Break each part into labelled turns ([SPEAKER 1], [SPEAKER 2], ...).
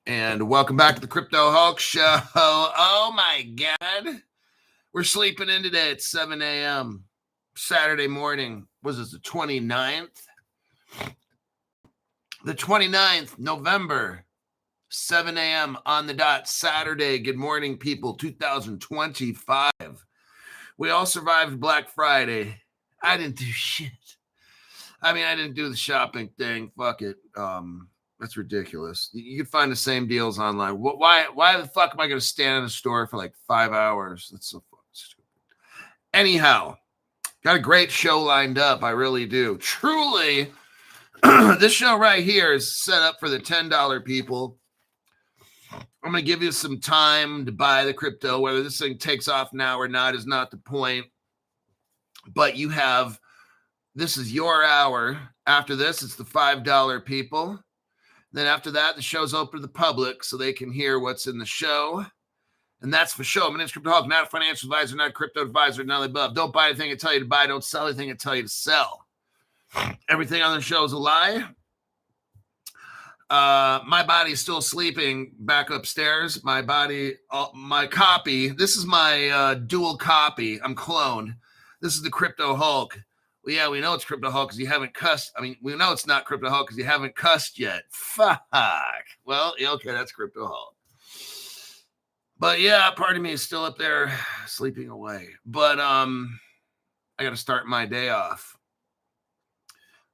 [SPEAKER 1] And welcome back to the Crypto Hulk Show. Oh my God. We're sleeping in today at 7 a.m. Saturday morning. Was this the 29th? The 29th, November, 7 a.m. on the dot, Saturday. Good morning, people. 2025. We all survived Black Friday. I didn't do shit. I didn't do the shopping thing. Fuck it. That's ridiculous. You can find the same deals online. Why the fuck am I going to stand in a store for like 5 hours? That's so fucking stupid. Anyhow, got a great show lined up. I really do. Truly, this show right here is set up for the $10 people. I'm going to give you some time to buy the crypto. Whether this thing takes off now or not is not the point. But this is your hour. After this, it's the $5 people. Then after that, the show's open to the public so they can hear what's in the show. And that's for show. My name's Crypto Hulk, not a financial advisor, not a crypto advisor, none of the above. Don't buy anything I tell you to buy. Don't sell anything I tell you to sell. Everything on the show is a lie. My body's still sleeping back upstairs. My copy. This is my dual copy. I'm cloned. This is the Crypto Hulk. Well, yeah, we know it's Crypto Hulk because you haven't cussed. We know it's not Crypto Hulk because you haven't cussed yet. Fuck. Well, okay, that's Crypto Hulk. But yeah, part of me is still up there sleeping away. But I got to start my day off.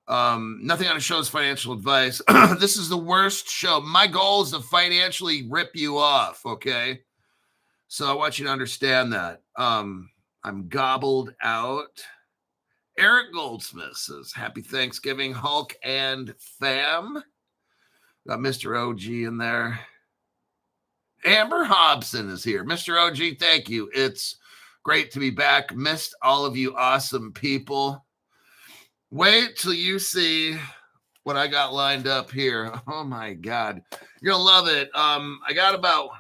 [SPEAKER 1] Nothing on the show is financial advice. This is the worst show. My goal is to financially rip you off, okay? So I want you to understand that. I'm gobbled out. Eric Goldsmith says, Happy Thanksgiving, Hulk and fam. Got Mr. OG in there. Amber Hobson is here. Mr. OG, thank you. It's great to be back. Missed all of you awesome people. Wait till you see what I got lined up here. Oh, my God. You're going to love it. I got about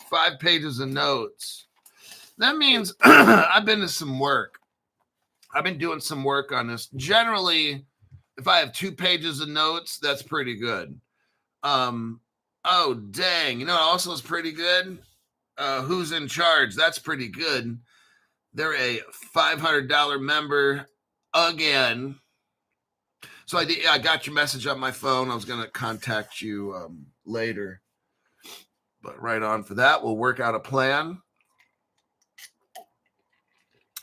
[SPEAKER 1] 5 pages of notes. That means I've been to some work. I've been doing some work on this. Generally, if I have 2 pages of notes, that's pretty good. Oh, dang. You know what also is pretty good? Who's in charge? That's pretty good. They're a $500 member again. So I got your message on my phone. I was going to contact you later. But right on for that. We'll work out a plan.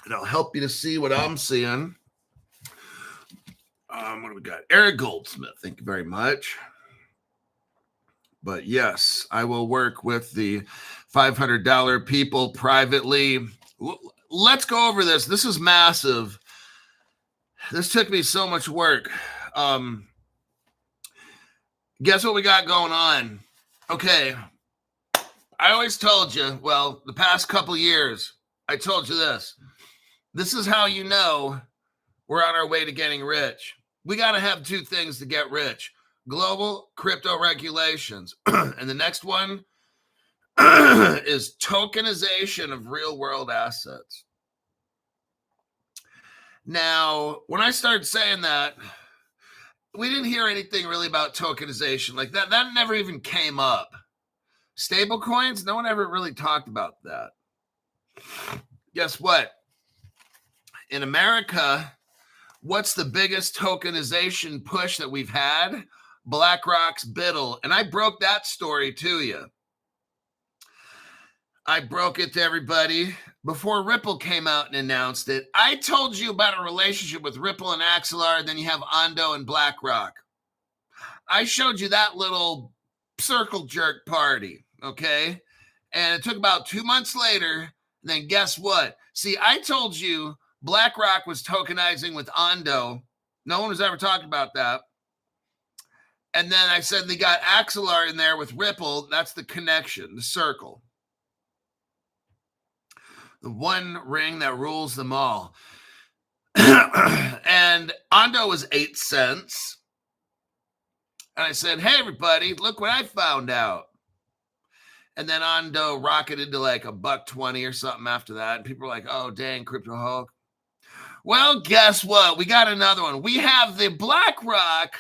[SPEAKER 1] And I'll help you to see what I'm seeing. What do we got? Eric Goldsmith. Thank you very much. But yes, I will work with the $500 people privately. Let's go over this. This is massive. This took me so much work. Guess what we got going on? Okay. I always told you, well, the past couple years, I told you this. This is how you know we're on our way to getting rich. We got to have 2 things to get rich. Global crypto regulations. And the next one is tokenization of real world assets. Now, when I started saying that, we didn't hear anything really about tokenization. Like that never even came up. Stable coins, no one ever really talked about that. Guess what? In America, what's the biggest tokenization push that we've had? BlackRock's BUIDL. And I broke that story to you. I broke it to everybody before Ripple came out and announced it. I told you about a relationship with Ripple and Axelar, then you have Ondo and BlackRock. I showed you that little circle jerk party, okay? And it took about 2 months later, and then guess what? See, I told you BlackRock was tokenizing with Ondo. No one was ever talking about that. And then I said they got Axelar in there with Ripple. That's the connection, the circle. The one ring that rules them all. And Ondo was 8 cents. And I said, hey, everybody, look what I found out. And then Ondo rocketed to like $1.20 or something after that. And people were like, oh, dang, Crypto Hulk. Well, guess what? We got another one. We have the BlackRock.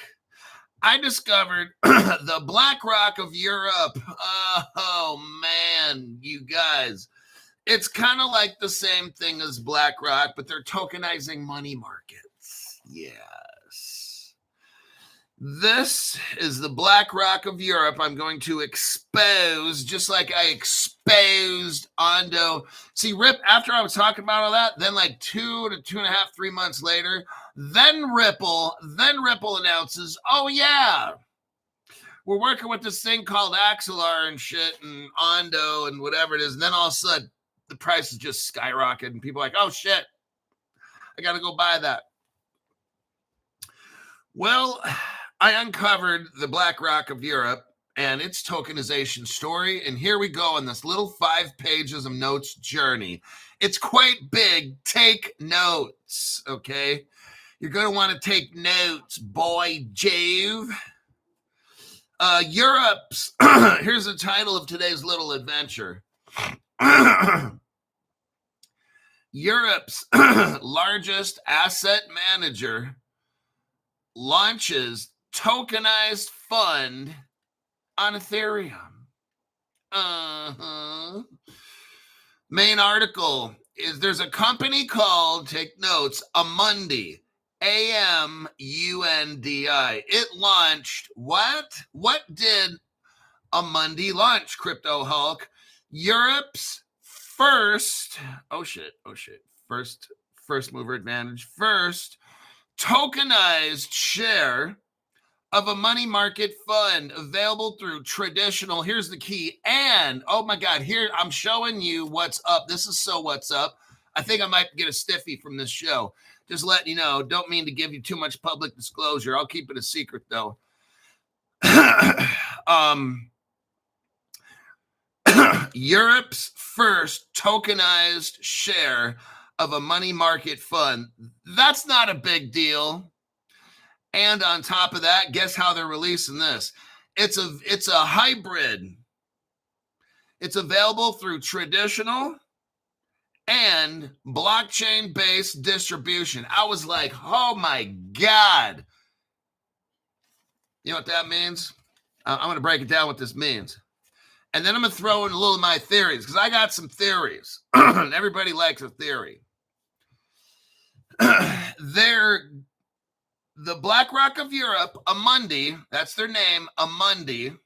[SPEAKER 1] I discovered the BlackRock of Europe. Oh, man, you guys. It's kind of like the same thing as BlackRock, but they're tokenizing money markets. Yes. This is the BlackRock of Europe. I'm going to expose, just like I exposed Ondo. See, Rip, after I was talking about all that, then like 2 to 2.5, 3 months later, then Ripple announces, oh yeah, we're working with this thing called Axelar and shit and Ondo and whatever it is. And then all of a sudden, the price is just skyrocketing. And people are like, oh shit, I got to go buy that. Well, I uncovered the BlackRock of Europe and its tokenization story. And here we go on this little 5 pages of notes journey. It's quite big. Take notes, okay? You're going to want to take notes, boy, Jove. Europe's, here's the title of today's little adventure. Europe's largest asset manager launches tokenized fund on Ethereum. Main article is there's a company called, take notes, Amundi, AMUNDI. It launched what? What did Amundi launch, Crypto Hulk? Europe's first mover advantage, first tokenized share of a money market fund available through traditional, here's the key, and oh my God, here I'm showing you what's up. This is so what's up. I think I might get a stiffy from this show. Just letting you know, don't mean to give you too much public disclosure. I'll keep it a secret though. Europe's first tokenized share of a money market fund. That's not a big deal. And on top of that, guess how they're releasing this? It's a hybrid. It's available through traditional and blockchain-based distribution. I was like, oh my God. You know what that means? I'm going to break it down what this means. And then I'm going to throw in a little of my theories, because I got some theories. And everybody likes a theory. The BlackRock of Europe, Amundi, that's their name, Amundi.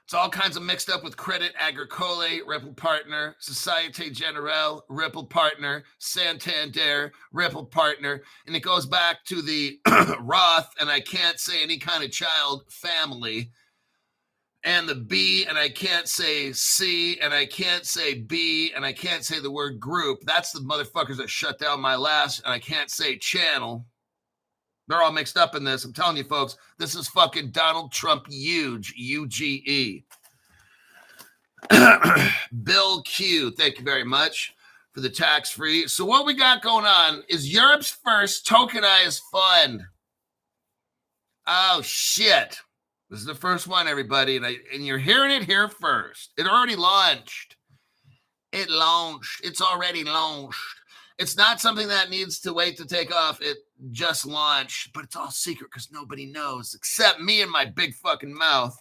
[SPEAKER 1] It's all kinds of mixed up with Credit Agricole, Ripple Partner, Societe Generale, Ripple Partner, Santander, Ripple Partner. And it goes back to the Roth, and I can't say any kind of child family. And the B, and I can't say C, and I can't say B, and I can't say the word group. That's the motherfuckers that shut down my last, and I can't say channel. They're all mixed up in this. I'm telling you, folks, this is fucking Donald Trump huge, UGE. Bill Q, thank you very much for the tax-free. So what we got going on is Europe's first tokenized fund. Oh, shit. This is the first one, everybody, and you're hearing it here first. It already launched. It launched. It's already launched. It's not something that needs to wait to take off. It just launched, but it's all secret because nobody knows except me and my big fucking mouth.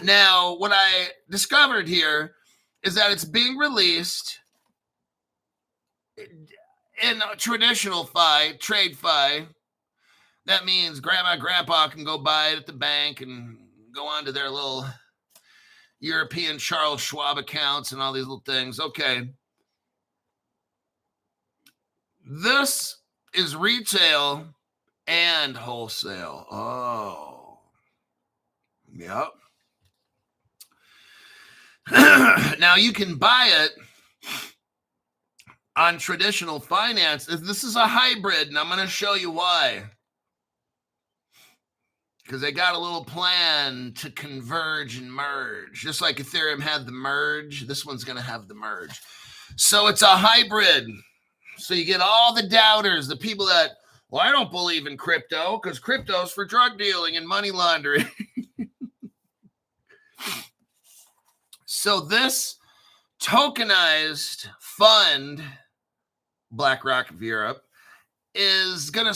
[SPEAKER 1] Now, what I discovered here is that it's being released in a traditional trade fi. That means grandma, grandpa can go buy it at the bank and go onto their little European Charles Schwab accounts and all these little things. Okay. This is retail and wholesale. Oh. Yep. Now you can buy it on traditional finance. This is a hybrid, and I'm going to show you why. Because they got a little plan to converge and merge. Just like Ethereum had the merge, this one's going to have the merge. So it's a hybrid. So you get all the doubters, the people that, well, I don't believe in crypto because crypto's for drug dealing and money laundering. So this tokenized fund, BlackRock of Europe, is going to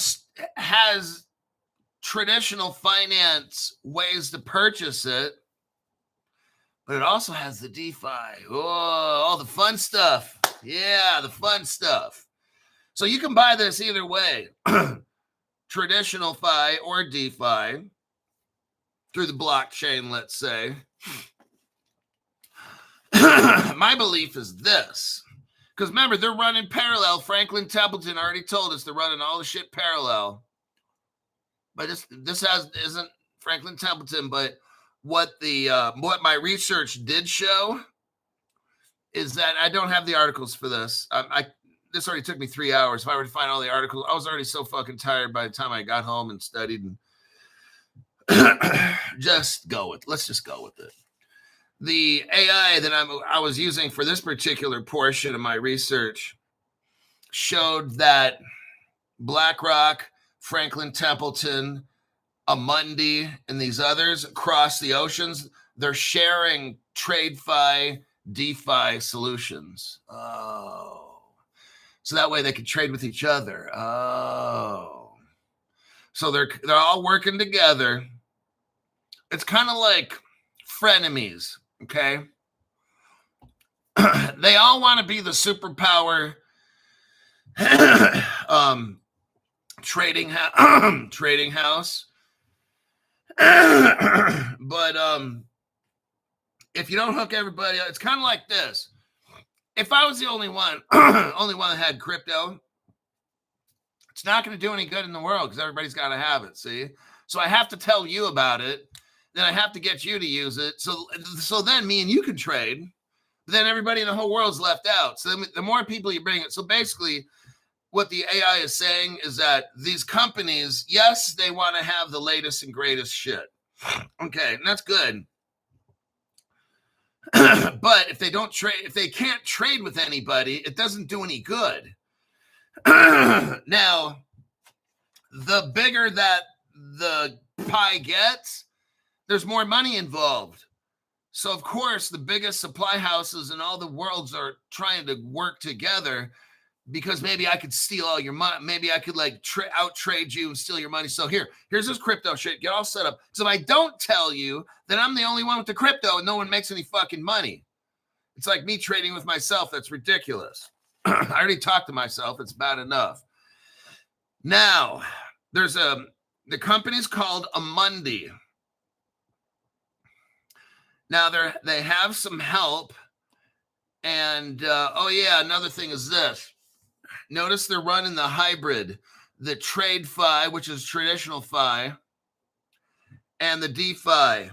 [SPEAKER 1] has traditional finance ways to purchase it, but it also has the DeFi. Oh, all the fun stuff. Yeah, the fun stuff. So you can buy this either way, traditional Fi or DeFi through the blockchain, let's say. My belief is this, because remember, they're running parallel. Franklin Templeton already told us they're running all the shit parallel. But this isn't Franklin Templeton, but what my research did show is that I don't have the articles for this. This already took me 3 hours. If I were to find all the articles, I was already so fucking tired by the time I got home and studied. And let's just go with it. The AI that I was using for this particular portion of my research showed that BlackRock, Franklin Templeton, Amundi, and these others across the oceans, they're sharing TradeFi, DeFi solutions. Oh. So that way they can trade with each other. Oh. So they're all working together. It's kind of like frenemies, okay? They all want to be the superpower trading house. But if you don't hook everybody up, it's kind of like this. If I was the only one that had crypto, it's not going to do any good in the world because everybody's got to have it, see? So I have to tell you about it. Then I have to get you to use it. So then me and you can trade. But then everybody in the whole world's left out. So the more people you bring it. So basically what the AI is saying is that these companies, yes, they want to have the latest and greatest shit. Okay, and that's good. But if they can't trade with anybody, it doesn't do any good. Now, the bigger that the pie gets, there's more money involved. So, of course, the biggest supply houses in all the worlds are trying to work together because maybe I could steal all your money. Maybe I could out trade you and steal your money. So here's this crypto shit. Get all set up. So if I don't tell you, then I'm the only one with the crypto and no one makes any fucking money. It's like me trading with myself. That's ridiculous. I already talked to myself. It's bad enough. Now, the company's called Amundi. Now they have some help, and another thing is this. Notice they're running the hybrid, the TradeFi, which is traditional Fi, and the DeFi.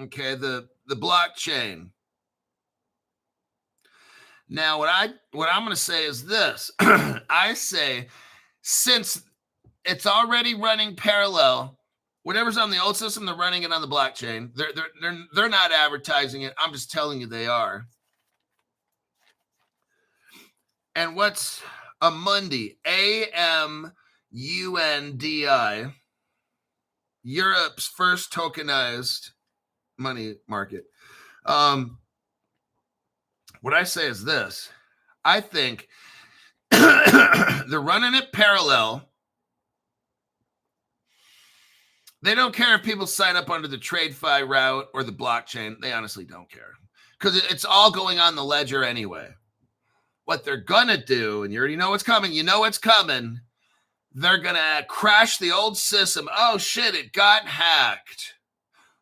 [SPEAKER 1] Okay, the blockchain. Now, what I'm going to say is this. I say, since it's already running parallel. Whatever's on the old system, they're running it on the blockchain. They're not advertising it. I'm just telling you they are. And what's Amundi? AMUNDI. Europe's first tokenized money market. What I say is this. I think they're running it parallel. They don't care if people sign up under the TradeFi route or the blockchain. They honestly don't care because it's all going on the ledger anyway. What they're going to do, and you already know what's coming. You know what's coming. They're going to crash the old system. Oh, shit, it got hacked.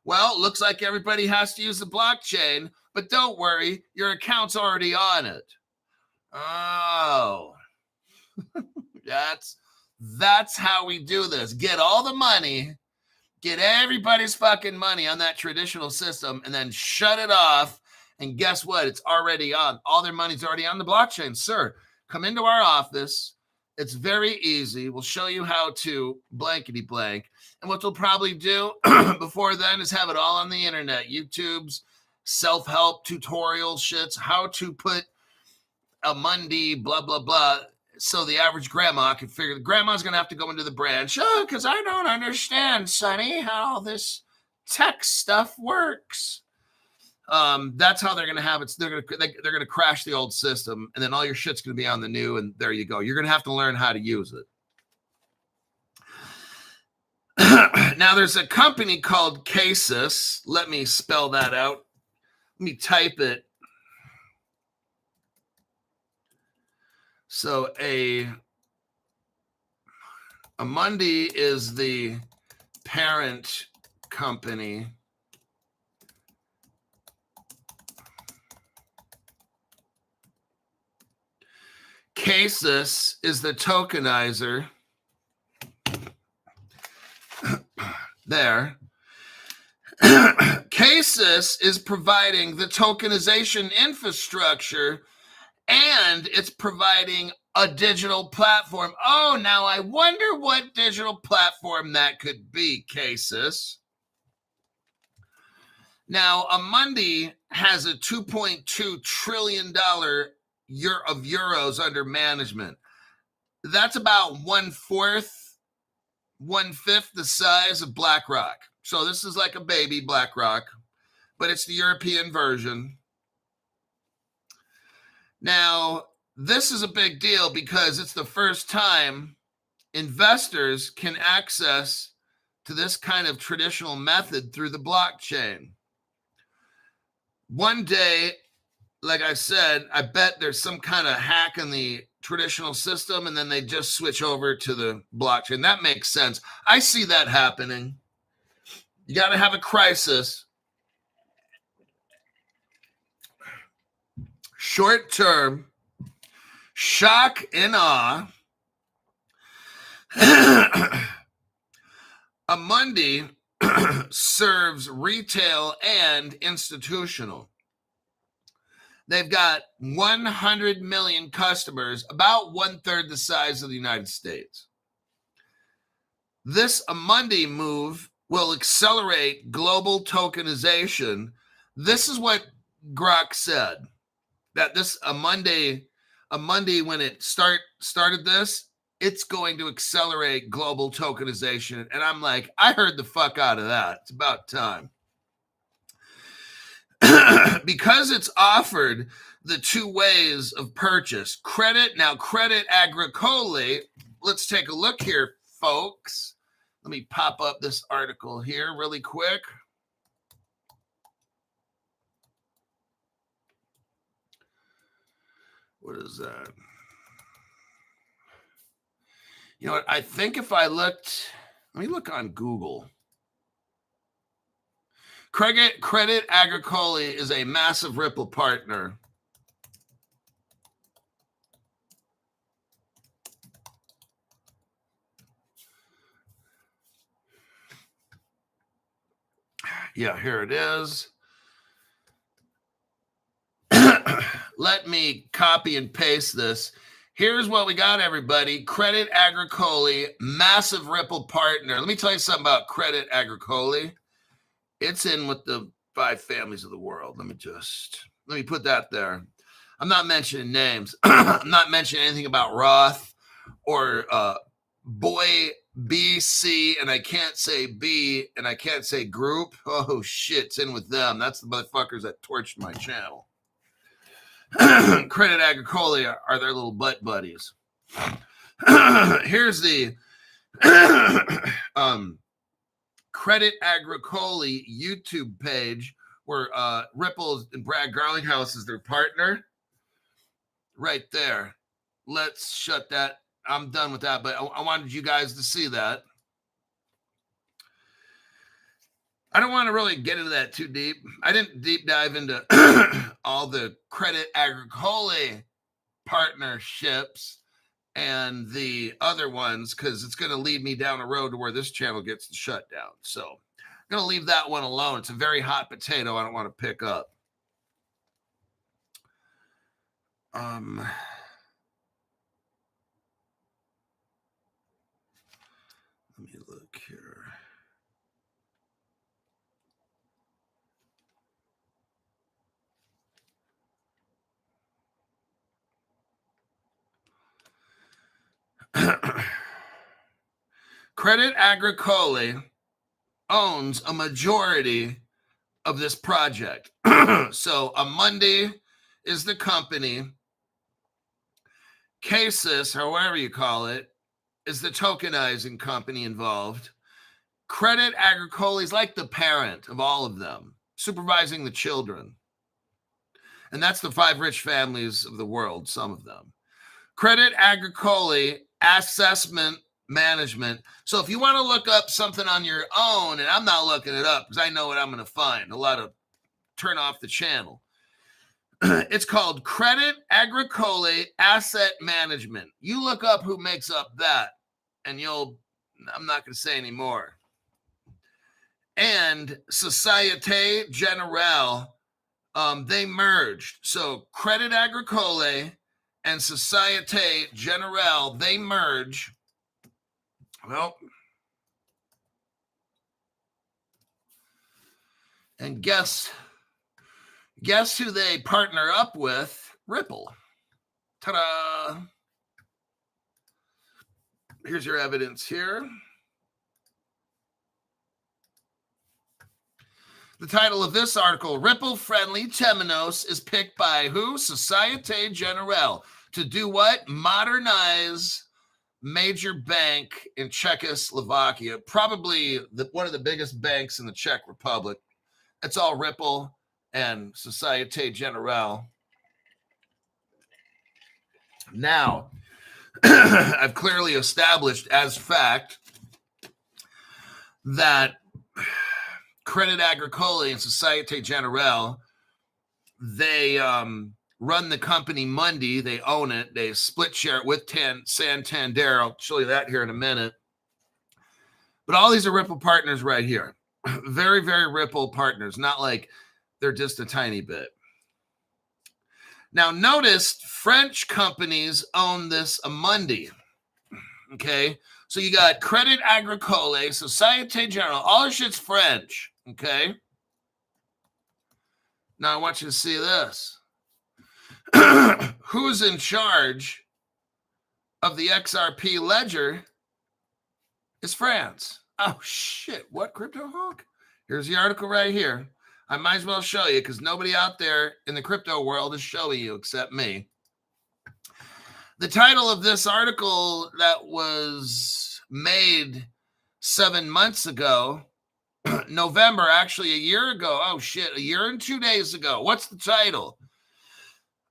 [SPEAKER 1] Well, it looks like everybody has to use the blockchain, but don't worry. Your account's already on it. Oh, that's how we do this. Get all the money. Get everybody's fucking money on that traditional system and then shut it off. And guess what? It's already on. All their money's already on the blockchain. Sir, come into our office. It's very easy. We'll show you how to blankety blank. And what we'll probably do before then is have it all on the internet. YouTube's self-help tutorial shits, how to put Amundi, blah, blah, blah. So the average grandma can figure the grandma's going to have to go into the branch. Oh, because I don't understand, Sonny, how this tech stuff works. That's how they're going to have it. They're going to crash the old system, and then all your shit's going to be on the new, and there you go. You're going to have to learn how to use it. Now, there's a company called Casus. Let me spell that out. Let me type it. So Amundi is the parent company. Casus is the tokenizer. There. Casus is providing the tokenization infrastructure, and it's providing a digital platform. Oh, now I wonder what digital platform that could be, Casus. Now, Amundi has a $2.2 trillion of euros under management. That's about one-fifth the size of BlackRock. So this is like a baby BlackRock, but it's the European version. Now, this is a big deal because it's the first time investors can access to this kind of traditional method through the blockchain. One day, like I said, I bet there's some kind of hack in the traditional system, and then they just switch over to the blockchain. That makes sense. I see that happening. You got to have a crisis. Short term, shock and awe. Amundi serves retail and institutional. They've got 100 million customers, about 1/3 the size of the United States. This Amundi move will accelerate global tokenization. This is what Grok said, that this Amundi, when it started this, it's going to accelerate global tokenization. And I'm like, I heard the fuck out of that. It's about time. Because it's offered the two ways of purchase, credit. Now, Credit Agricole, let's take a look here, folks. Let me pop up this article here really quick. What is that? You know what? I think if I looked, let me look on Google. Credit Agricole is a massive Ripple partner. Yeah, here it is. Let me copy and paste this. Here's what we got, everybody. Credit Agricole, massive Ripple partner. Let me tell you something about Credit Agricole. It's in with the 5 families of the world. Let me put that there. I'm not mentioning names. I'm not mentioning anything about Roth or Boy BC, and I can't say B, and I can't say group. Oh shit, it's in with them. That's the motherfuckers that torched my channel. Credit Agricole are their little butt buddies. Here's the Credit Agricole YouTube page where Ripple and Brad Garlinghouse is their partner. Right there. Let's shut that. I'm done with that, but I wanted you guys to see that. I don't want to really get into that too deep. I didn't deep dive into all the Credit Agricole partnerships and the other ones because it's going to lead me down a road to where this channel gets shut down. So I'm going to leave that one alone. It's a very hot potato I don't want to pick up. Let me look here. Credit Agricole owns a majority of this project. So Amundi is the company. Casus, however you call it, is the tokenizing company involved. Credit Agricole is like the parent of all of them, supervising the children. And that's the 5 rich families of the world, some of them. Credit Agricole Assessment Management. So if you want to look up something on your own, and I'm not looking it up because I know what I'm going to find, a lot of turn off the channel. It's called Credit Agricole Asset Management. You look up who makes up that, and I'm not going to say any more. And Societe Generale, they merged. So Credit Agricole and Societe Generale, they merge. Well, and guess who they partner up with? Ripple. Ta-da! Here's your evidence here. The title of this article, Ripple-friendly Temenos is picked by who? Societe Generale. To do what? Modernize major bank in Czechoslovakia. Probably one of the biggest banks in the Czech Republic. It's all Ripple and Societe Generale. Now, I've clearly established as fact that Credit Agricole and Societe Generale, they run the company Mundi. They own it. They split share it with Santander. I'll show you that here in a minute. But all these are Ripple partners right here. Very, very Ripple partners. Not like they're just a tiny bit. Now, notice French companies own this Mundi. Okay? So you got Credit Agricole, Societe Generale. All this shit's French. Okay? Now, I want you to see this. Who's in charge of the XRP ledger is France. Oh, shit. What, Crypto Hawk? Here's the article right here. I might as well show you because nobody out there in the crypto world is showing you except me. The title of this article that was made 7 months ago, November, actually a year ago. Oh, shit, a year and 2 days ago. What's the title?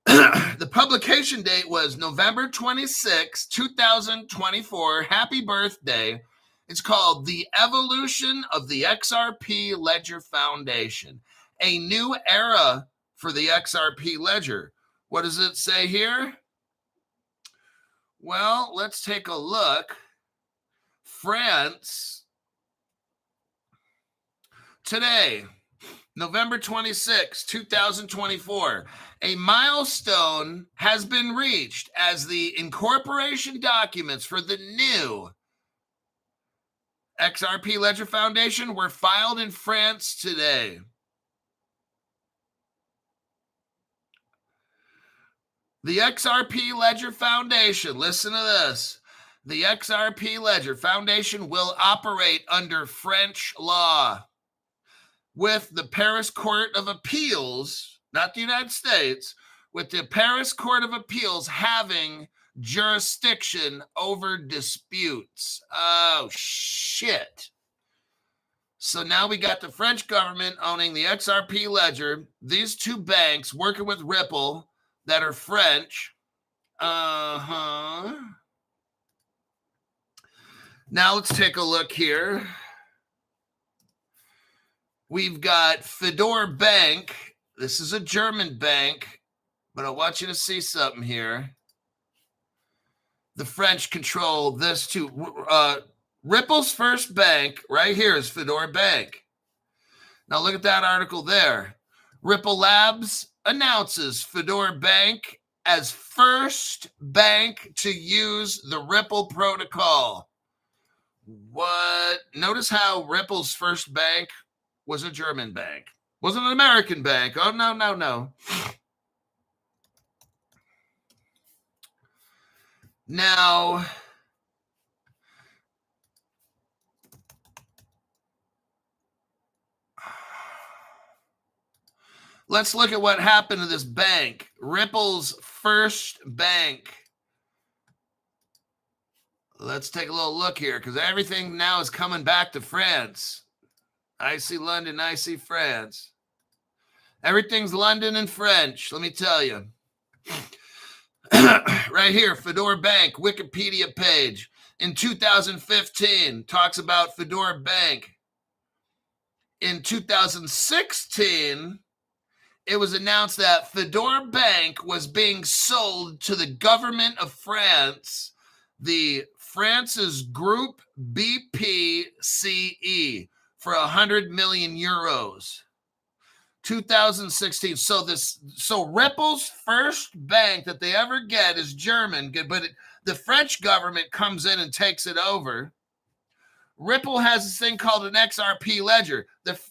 [SPEAKER 1] The publication date was November 26, 2024. Happy birthday. It's called The Evolution of the XRP Ledger Foundation. A new era for the XRP ledger. What does it say here? Well, let's take a look. France. Today, November 26, 2024, a milestone has been reached as the incorporation documents for the new XRP Ledger Foundation were filed in France today. The XRP Ledger Foundation, listen to this. The XRP Ledger Foundation will operate under French law, with the Paris Court of Appeals, not the United States, with the Paris Court of Appeals having jurisdiction over disputes. Oh, shit. So now we got the French government owning the XRP ledger, these two banks working with Ripple that are French. Now let's take a look here. We've got Fedor Bank. This is a German bank, but I want you to see something here. The French control this too. Ripple's first bank right here is Fedor Bank. Now look at that article there. Ripple Labs announces Fedor Bank as first bank to use the Ripple protocol. What? Notice how Ripple's first bank was a German bank. Wasn't an American bank. Oh, no. Now, let's look at what happened to this bank. Ripple's first bank. Let's take a little look here because everything now is coming back to France. I see London, I see France. Everything's London and French, let me tell you. Right here, Fedora Bank, Wikipedia page. In 2015, talks about Fedora Bank. In 2016, it was announced that Fedora Bank was being sold to the government of France, the France's Group BPCE, for 100 million euros. 2016. So Ripple's first bank that they ever get is German, but the French government comes in and takes it over. Ripple has this thing called an XRP ledger.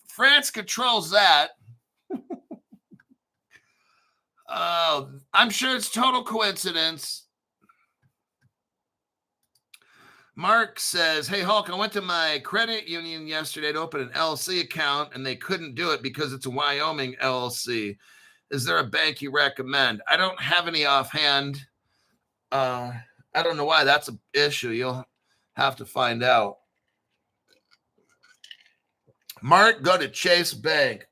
[SPEAKER 1] France controls that. I'm sure it's total coincidence. Mark says, hey, Hulk, I went to my credit union yesterday to open an LLC account, and they couldn't do it because it's a Wyoming LLC. Is there a bank you recommend? I don't have any offhand. I don't know why that's an issue. You'll have to find out. Mark, go to Chase Bank.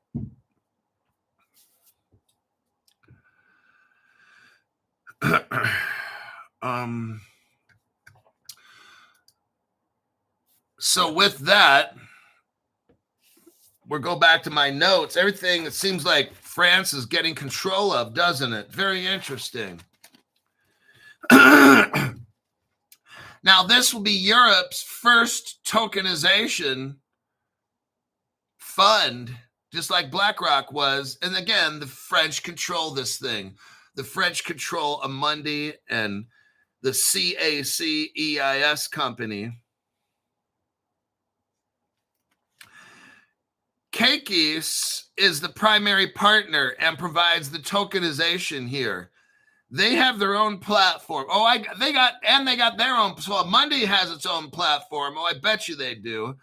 [SPEAKER 1] So with that, we'll go back to my notes. Everything it seems like France is getting control of, doesn't it? Very interesting. Now, this will be Europe's first tokenization fund, just like BlackRock was. And again, the French control this thing. The French control Amundi and the CACEIS company. Kakis is the primary partner and provides the tokenization here. They have their own platform. They got their own. So Amundi has its own platform. Oh, I bet you they do.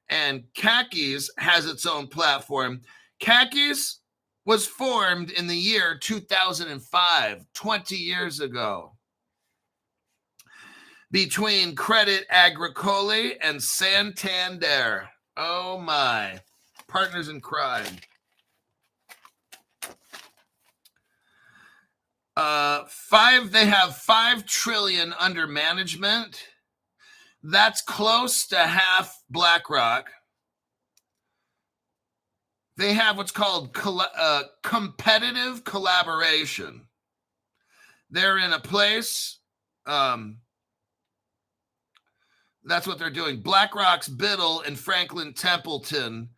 [SPEAKER 1] And Kakis has its own platform. Kakis was formed in the year 2005, 20 years ago, between Credit Agricole and Santander. Oh my. Partners in crime. They have 5 trillion under management. That's close to half BlackRock. They have what's called competitive collaboration. They're in a place. That's what they're doing. BlackRock's Biddle and Franklin Templeton.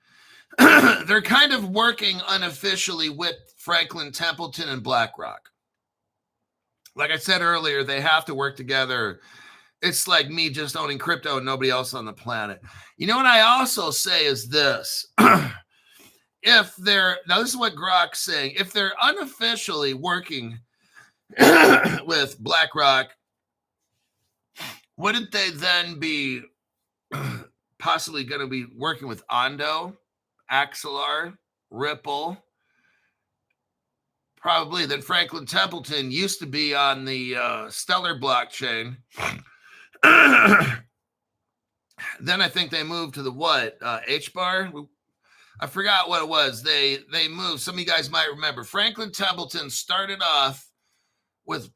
[SPEAKER 1] They're kind of working unofficially with Franklin Templeton and BlackRock. Like I said earlier, they have to work together. It's like me just owning crypto and nobody else on the planet. You know what I also say is this. Now this is what Grok's saying. If they're unofficially working with BlackRock, wouldn't they then be possibly going to be working with Ondo, Axelar, Ripple? Probably. Then Franklin Templeton used to be on the Stellar blockchain. Then I think they moved to the HBAR? I forgot what it was. They moved. Some of you guys might remember. Franklin Templeton started off with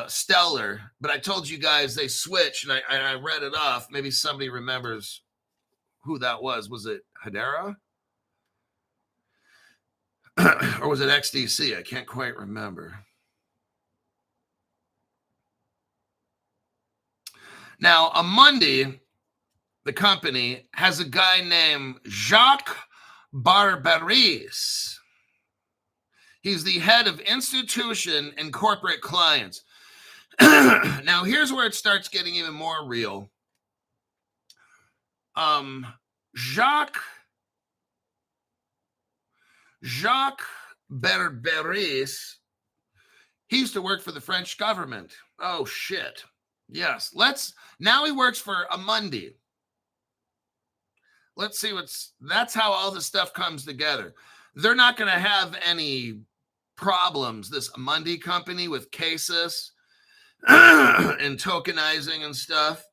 [SPEAKER 1] Stellar, but I told you guys they switched, and I read it off. Maybe somebody remembers who that was. Was it Hedera? Or was it XDC? I can't quite remember. Now, Amundi, the company, has a guy named Jacques Barbaris. He's the head of institution and corporate clients. Now, here's where it starts getting even more real. Jacques Barbaris, he used to work for the French government. Oh, shit. Yes. Now he works for Amundi. Let's see that's how all this stuff comes together. They're not going to have any problems, this Amundi company, with cases and tokenizing and stuff.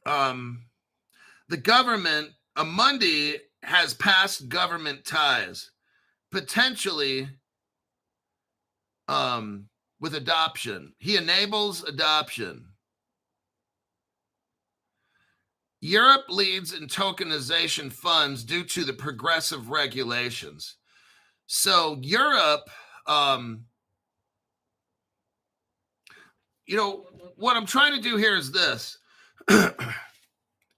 [SPEAKER 1] The government, Monday has passed government ties, potentially with adoption. He enables adoption. Europe leads in tokenization funds due to the progressive regulations. So Europe, what I'm trying to do here is this.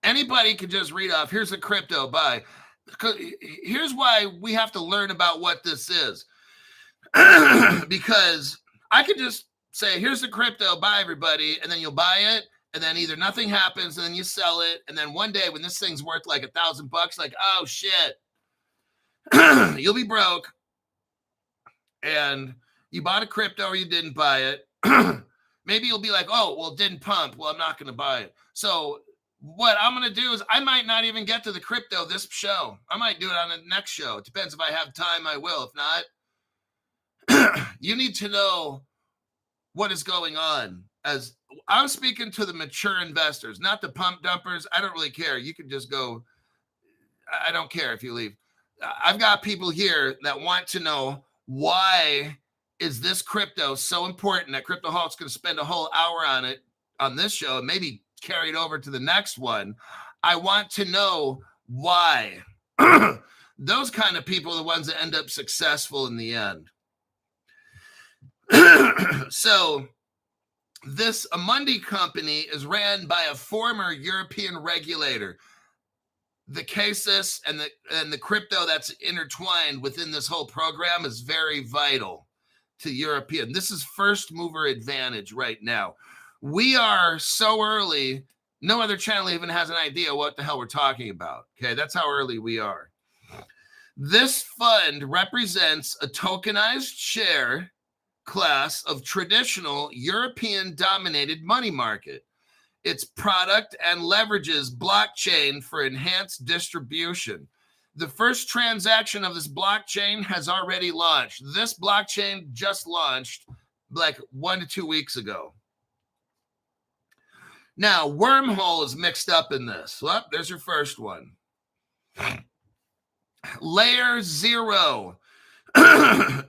[SPEAKER 1] Anybody can just read off, here's a crypto buy. Here's why we have to learn about what this is. Because I could just say, here's the crypto, buy everybody, and then you'll buy it, and then either nothing happens, and then you sell it, and then one day when this thing's worth like $1,000, like, oh shit, you'll be broke, and you bought a crypto or you didn't buy it. Maybe you'll be like, oh, well, it didn't pump. Well, I'm not going to buy it. So what I'm going to do is I might not even get to the crypto this show. I might do it on the next show. It depends. If I have time, I will. If not, you need to know what is going on. As I'm speaking to the mature investors, not the pump dumpers. I don't really care. You can just go. I don't care if you leave. I've got people here that want to know, why is this crypto so important that Cryptoholic's going to spend a whole hour on it on this show and maybe carry it over to the next one. I want to know why. Those kind of people are the ones that end up successful in the end. So this Amundi company is ran by a former European regulator. The cases and the crypto that's intertwined within this whole program is very vital to European. This is first mover advantage right now. We are so early, no other channel even has an idea what the hell we're talking about. Okay, that's how early we are. This fund represents a tokenized share class of traditional European-dominated money market. Its product and leverages blockchain for enhanced distribution. The first transaction of this blockchain has already launched. This blockchain just launched like 1 to 2 weeks ago. Now, Wormhole is mixed up in this. Well, there's your first one. Layer 0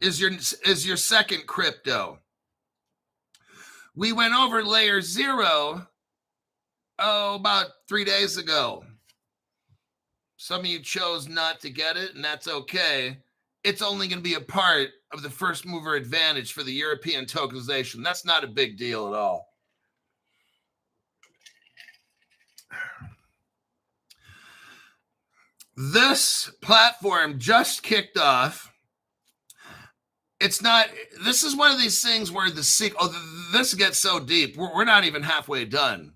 [SPEAKER 1] is your second crypto. We went over Layer 0 about 3 days ago. Some of you chose not to get it, and that's okay. It's only going to be a part of the first mover advantage for the European tokenization. That's not a big deal at all. This platform just kicked off. It's not, this is one of these things where this gets so deep. We're not even halfway done.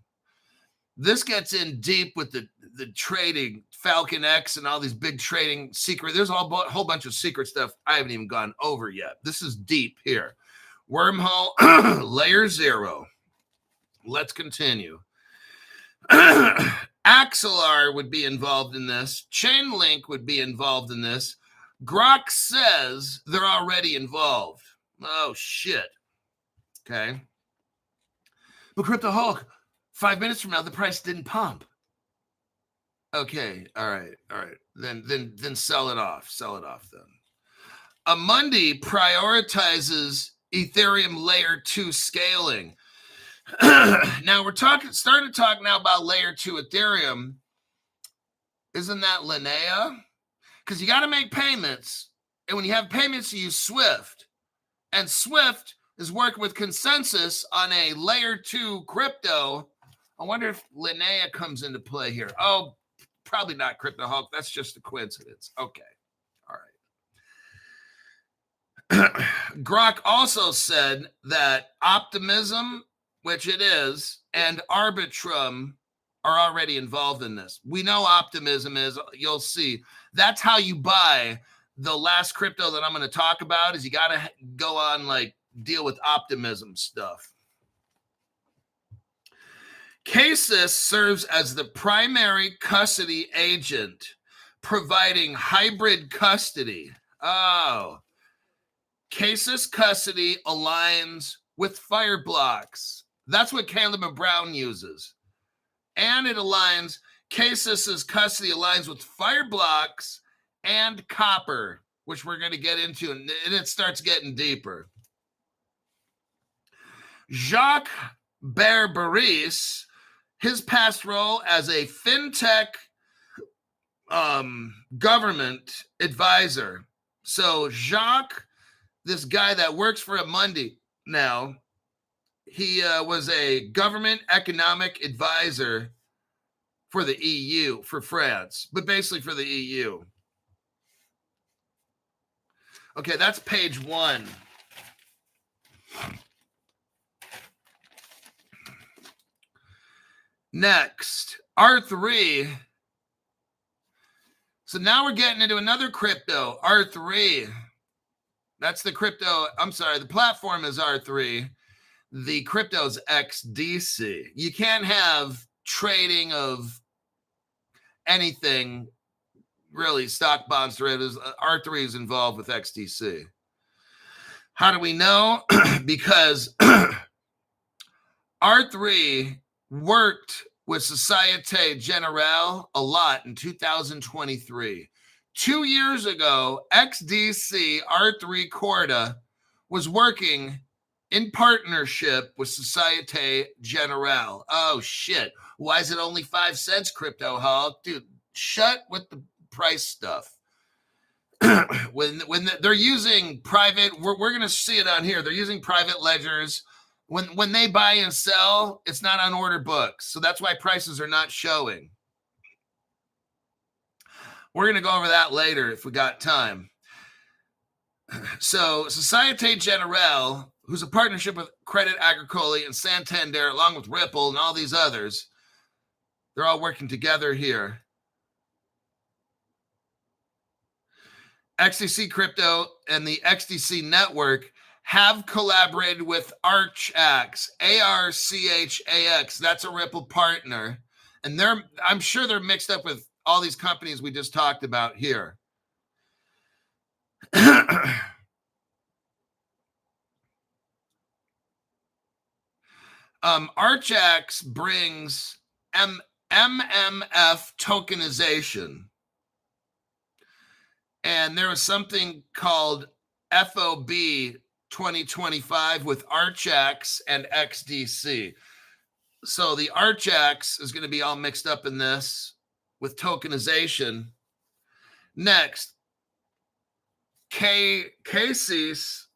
[SPEAKER 1] This gets in deep with the trading, Falcon X and all these big trading secret. There's a whole bunch of secret stuff I haven't even gone over yet. This is deep here. Wormhole, Layer 0. Let's continue. Axelar would be involved in this. Chainlink would be involved in this. Grok says they're already involved. Oh, shit. Okay. But Cryptoholic, 5 minutes from now, the price didn't pump. Okay. All right. Then sell it off. Sell it off then. Amundi prioritizes Ethereum Layer 2 scaling. Now we're starting to talk now about Layer 2 Ethereum. Isn't that Linnea? Because you got to make payments. And when you have payments, you use Swift. And Swift is working with Consensus on a Layer 2 crypto. I wonder if Linnea comes into play here. Oh, probably not Cryptoholic. That's just a coincidence. Okay. All right. Grok also said that Optimism, which it is, and Arbitrum are already involved in this. We know Optimism is, you'll see. That's how you buy the last crypto that I'm going to talk about, is you got to go on, like, deal with Optimism stuff. Casis serves as the primary custody agent, providing hybrid custody. Oh. Casis custody aligns with Fireblocks. That's what Caleb and Brown uses. And it aligns, KSYS's custody aligns with Fireblocks and Copper, which we're going to get into, and it starts getting deeper. Jacques Barbaris, his past role as a fintech government advisor. So Jacques, this guy that works for Amundi now, he was a government economic advisor for the EU, for France, but basically for the EU. Okay, that's page 1. Next, R3. So now we're getting into another crypto, R3. That's the crypto. I'm sorry, the platform is R3. The crypto is XDC. You can't have trading of anything, really, stock, bonds, derivatives. R3 is involved with XDC. How do we know? Because R3 worked with Societe Generale a lot in 2023. 2 years ago, XDC R3 Corda was working in partnership with Societe Generale. Oh, shit. Why is it only 5 cents, Crypto Hall? Dude, shut with the price stuff. when they're using private, we're going to see it on here. They're using private ledgers. When they buy and sell, it's not on order books. So that's why prices are not showing. We're going to go over that later if we got time. So Societe Generale, who's a partnership with Credit Agricole and Santander, along with Ripple and all these others, they're all working together here. XDC Crypto and the XDC Network have collaborated with Archax, ARCHAX. That's a Ripple partner. And I'm sure they're mixed up with all these companies we just talked about here. Archax brings MMF tokenization. And there was something called FOB 2025 with Archax and XDC. So the Archax is going to be all mixed up in this with tokenization. Next, KSYS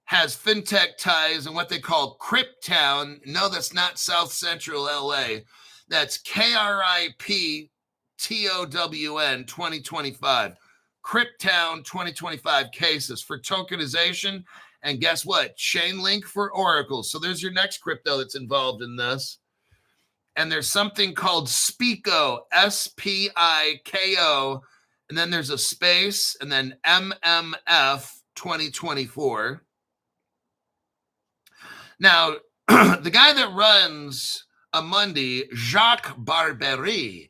[SPEAKER 1] has fintech ties in what they call Cryptown. No, that's not South Central LA. That's KRIPTOWN 2025. Cryptown 2025 cases for tokenization. And guess what? Chainlink for Oracle. So there's your next crypto that's involved in this. And there's something called SPICO, SPIKO. And then there's a space, and then MMF 2024. Now, the guy that runs Amundi, Jacques Barbaris,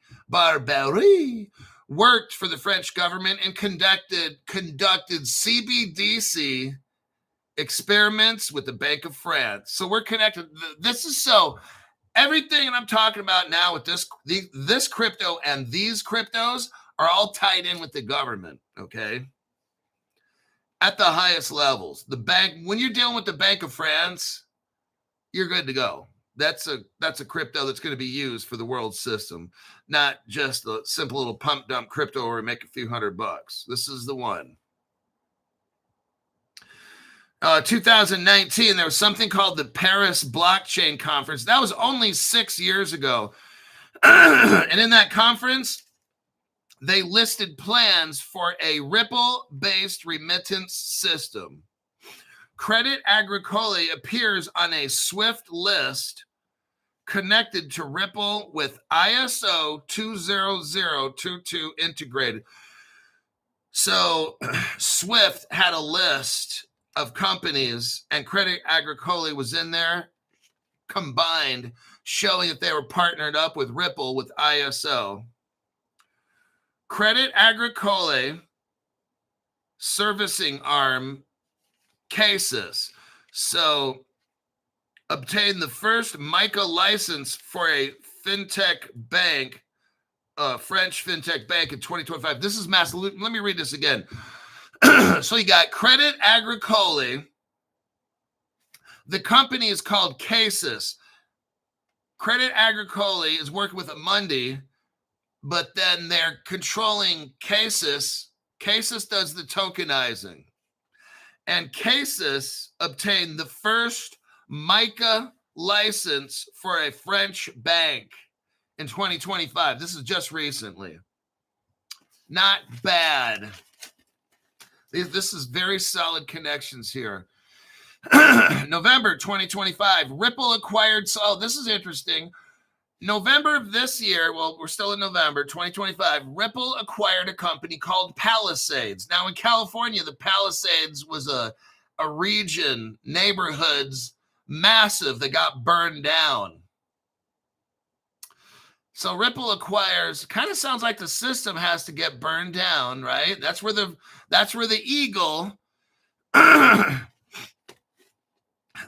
[SPEAKER 1] worked for the French government and conducted CBDC experiments with the Bank of France. So we're connected. This is so everything I'm talking about now with this crypto and these cryptos are all tied in with the government, okay? At the highest levels. The bank, when you're dealing with the Bank of France, you're good to go. That's a crypto that's going to be used for the world system, not just a simple little pump dump crypto where we make a few $100. This is the one. 2019, there was something called the Paris Blockchain Conference. That was only 6 years ago. And in that conference, they listed plans for a Ripple-based remittance system. Credit Agricole appears on a SWIFT list connected to Ripple with ISO 20022 integrated. So SWIFT had a list of companies, and Credit Agricole was in there combined, showing that they were partnered up with Ripple with ISO. Credit Agricole servicing arm cases. So obtained the first MiCA license for a fintech bank, French fintech bank in 2025. This is massive. Let me read this again. So you got Credit Agricole. The company is called Casis. Credit Agricole is working with Amundi, but then they're controlling Casis. Casis does the tokenizing. And Casis obtained the first MiCA license for a French bank in 2025. This is just recently. Not bad. This is very solid connections here. November 2025, Ripple acquired. Oh, this is interesting. November of this year, well, we're still in November 2025, Ripple acquired a company called Palisades. Now, in California, the Palisades was a region, neighborhoods, massive, that got burned down. So Ripple acquires, kind of sounds like the system has to get burned down, right? That's where the eagle,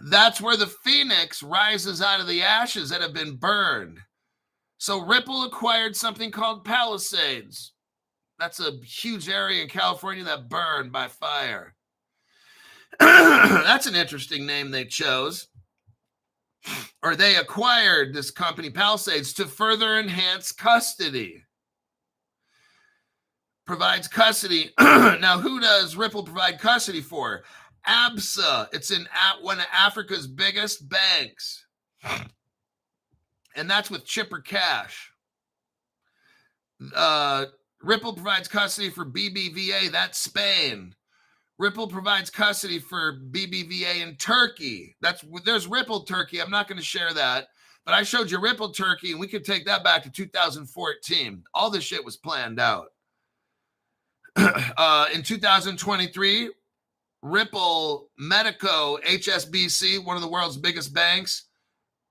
[SPEAKER 1] that's where the phoenix rises out of the ashes that have been burned. So Ripple acquired something called Palisades. That's a huge area in California that burned by fire. That's an interesting name they chose. Or they acquired this company, Palisades, to further enhance custody. Provides custody. Now, who does Ripple provide custody for? ABSA. It's in one of Africa's biggest banks. And that's with chipper cash. Ripple provides custody for BBVA. That's Spain. Ripple provides custody for BBVA in Turkey. There's Ripple Turkey. I'm not going to share that. But I showed you Ripple Turkey, and we could take that back to 2014. All this shit was planned out. In 2023, Ripple Medico HSBC, one of the world's biggest banks,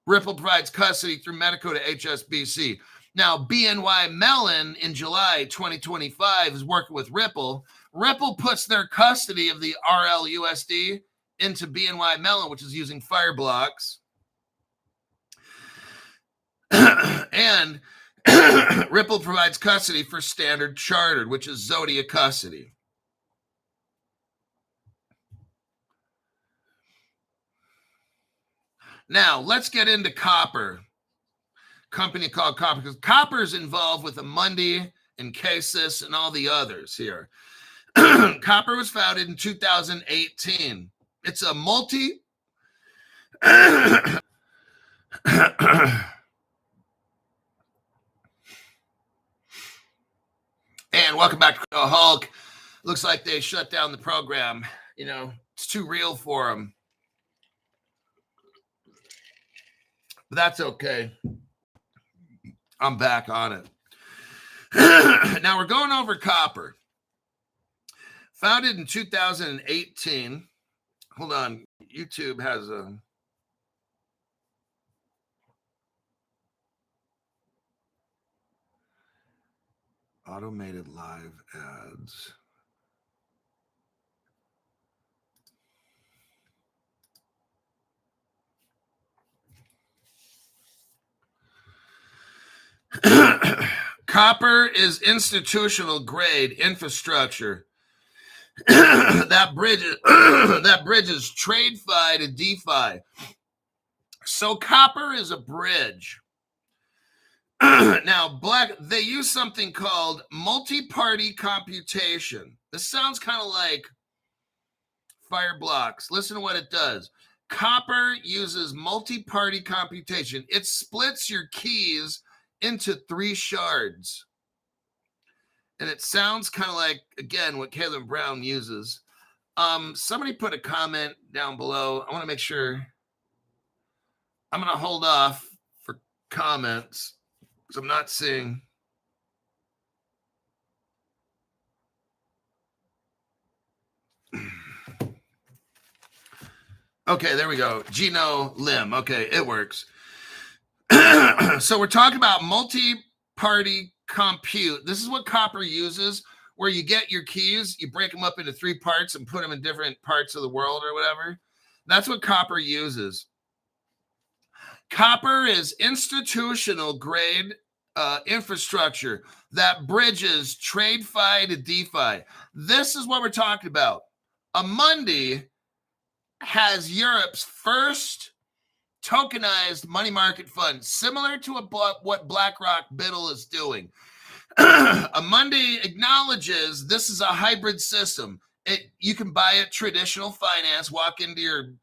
[SPEAKER 1] Ripple provides custody through Medico to HSBC. Now, BNY Mellon in July 2025 is working with Ripple. Ripple puts their custody of the RLUSD into BNY Mellon, which is using Fireblocks. And Ripple provides custody for Standard Chartered, which is Zodia custody. Now, let's get into Copper. Company called Copper, because Copper's involved with Amundi and Casis and all the others here. Copper was founded in 2018. It's a and welcome back to Hulk. Looks like they shut down the program. You know, it's too real for them. But that's okay. I'm back on it. Now we're going over Copper. Founded in 2018. Hold on. YouTube has a... automated live ads. Copper is institutional grade infrastructure that bridges TradeFi to DeFi. So Copper is a bridge. Now, they use something called multi-party computation. This sounds kind of like Fireblocks. Listen to what it does. Copper uses multi-party computation. It splits your keys into 3 shards. And it sounds kind of like, again, what Caleb Brown uses. Somebody put a comment down below. I want to make sure. I'm going to hold off for comments because I'm not seeing. Okay, there we go. Gino Lim. Okay, it works. So we're talking about multi-party compute. This is what Copper uses, where you get your keys, you break them up into 3 parts and put them in different parts of the world or whatever. That's what Copper uses. Copper is institutional grade infrastructure that bridges TradeFi to DeFi. This is what we're talking about. Amundi has Europe's first tokenized money market fund, similar to what BlackRock Biddle is doing. Amundi acknowledges this is a hybrid system. You can buy it traditional finance, walk into your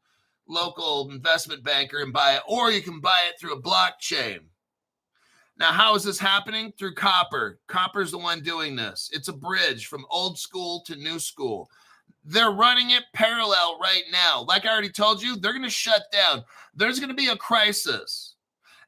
[SPEAKER 1] local investment banker and buy it, or you can buy it through a blockchain. Now, how is this happening? Through Copper. Copper's the one doing this. It's a bridge from old school to new school. They're running it parallel right now. Like I already told you, they're going to shut down. There's going to be a crisis.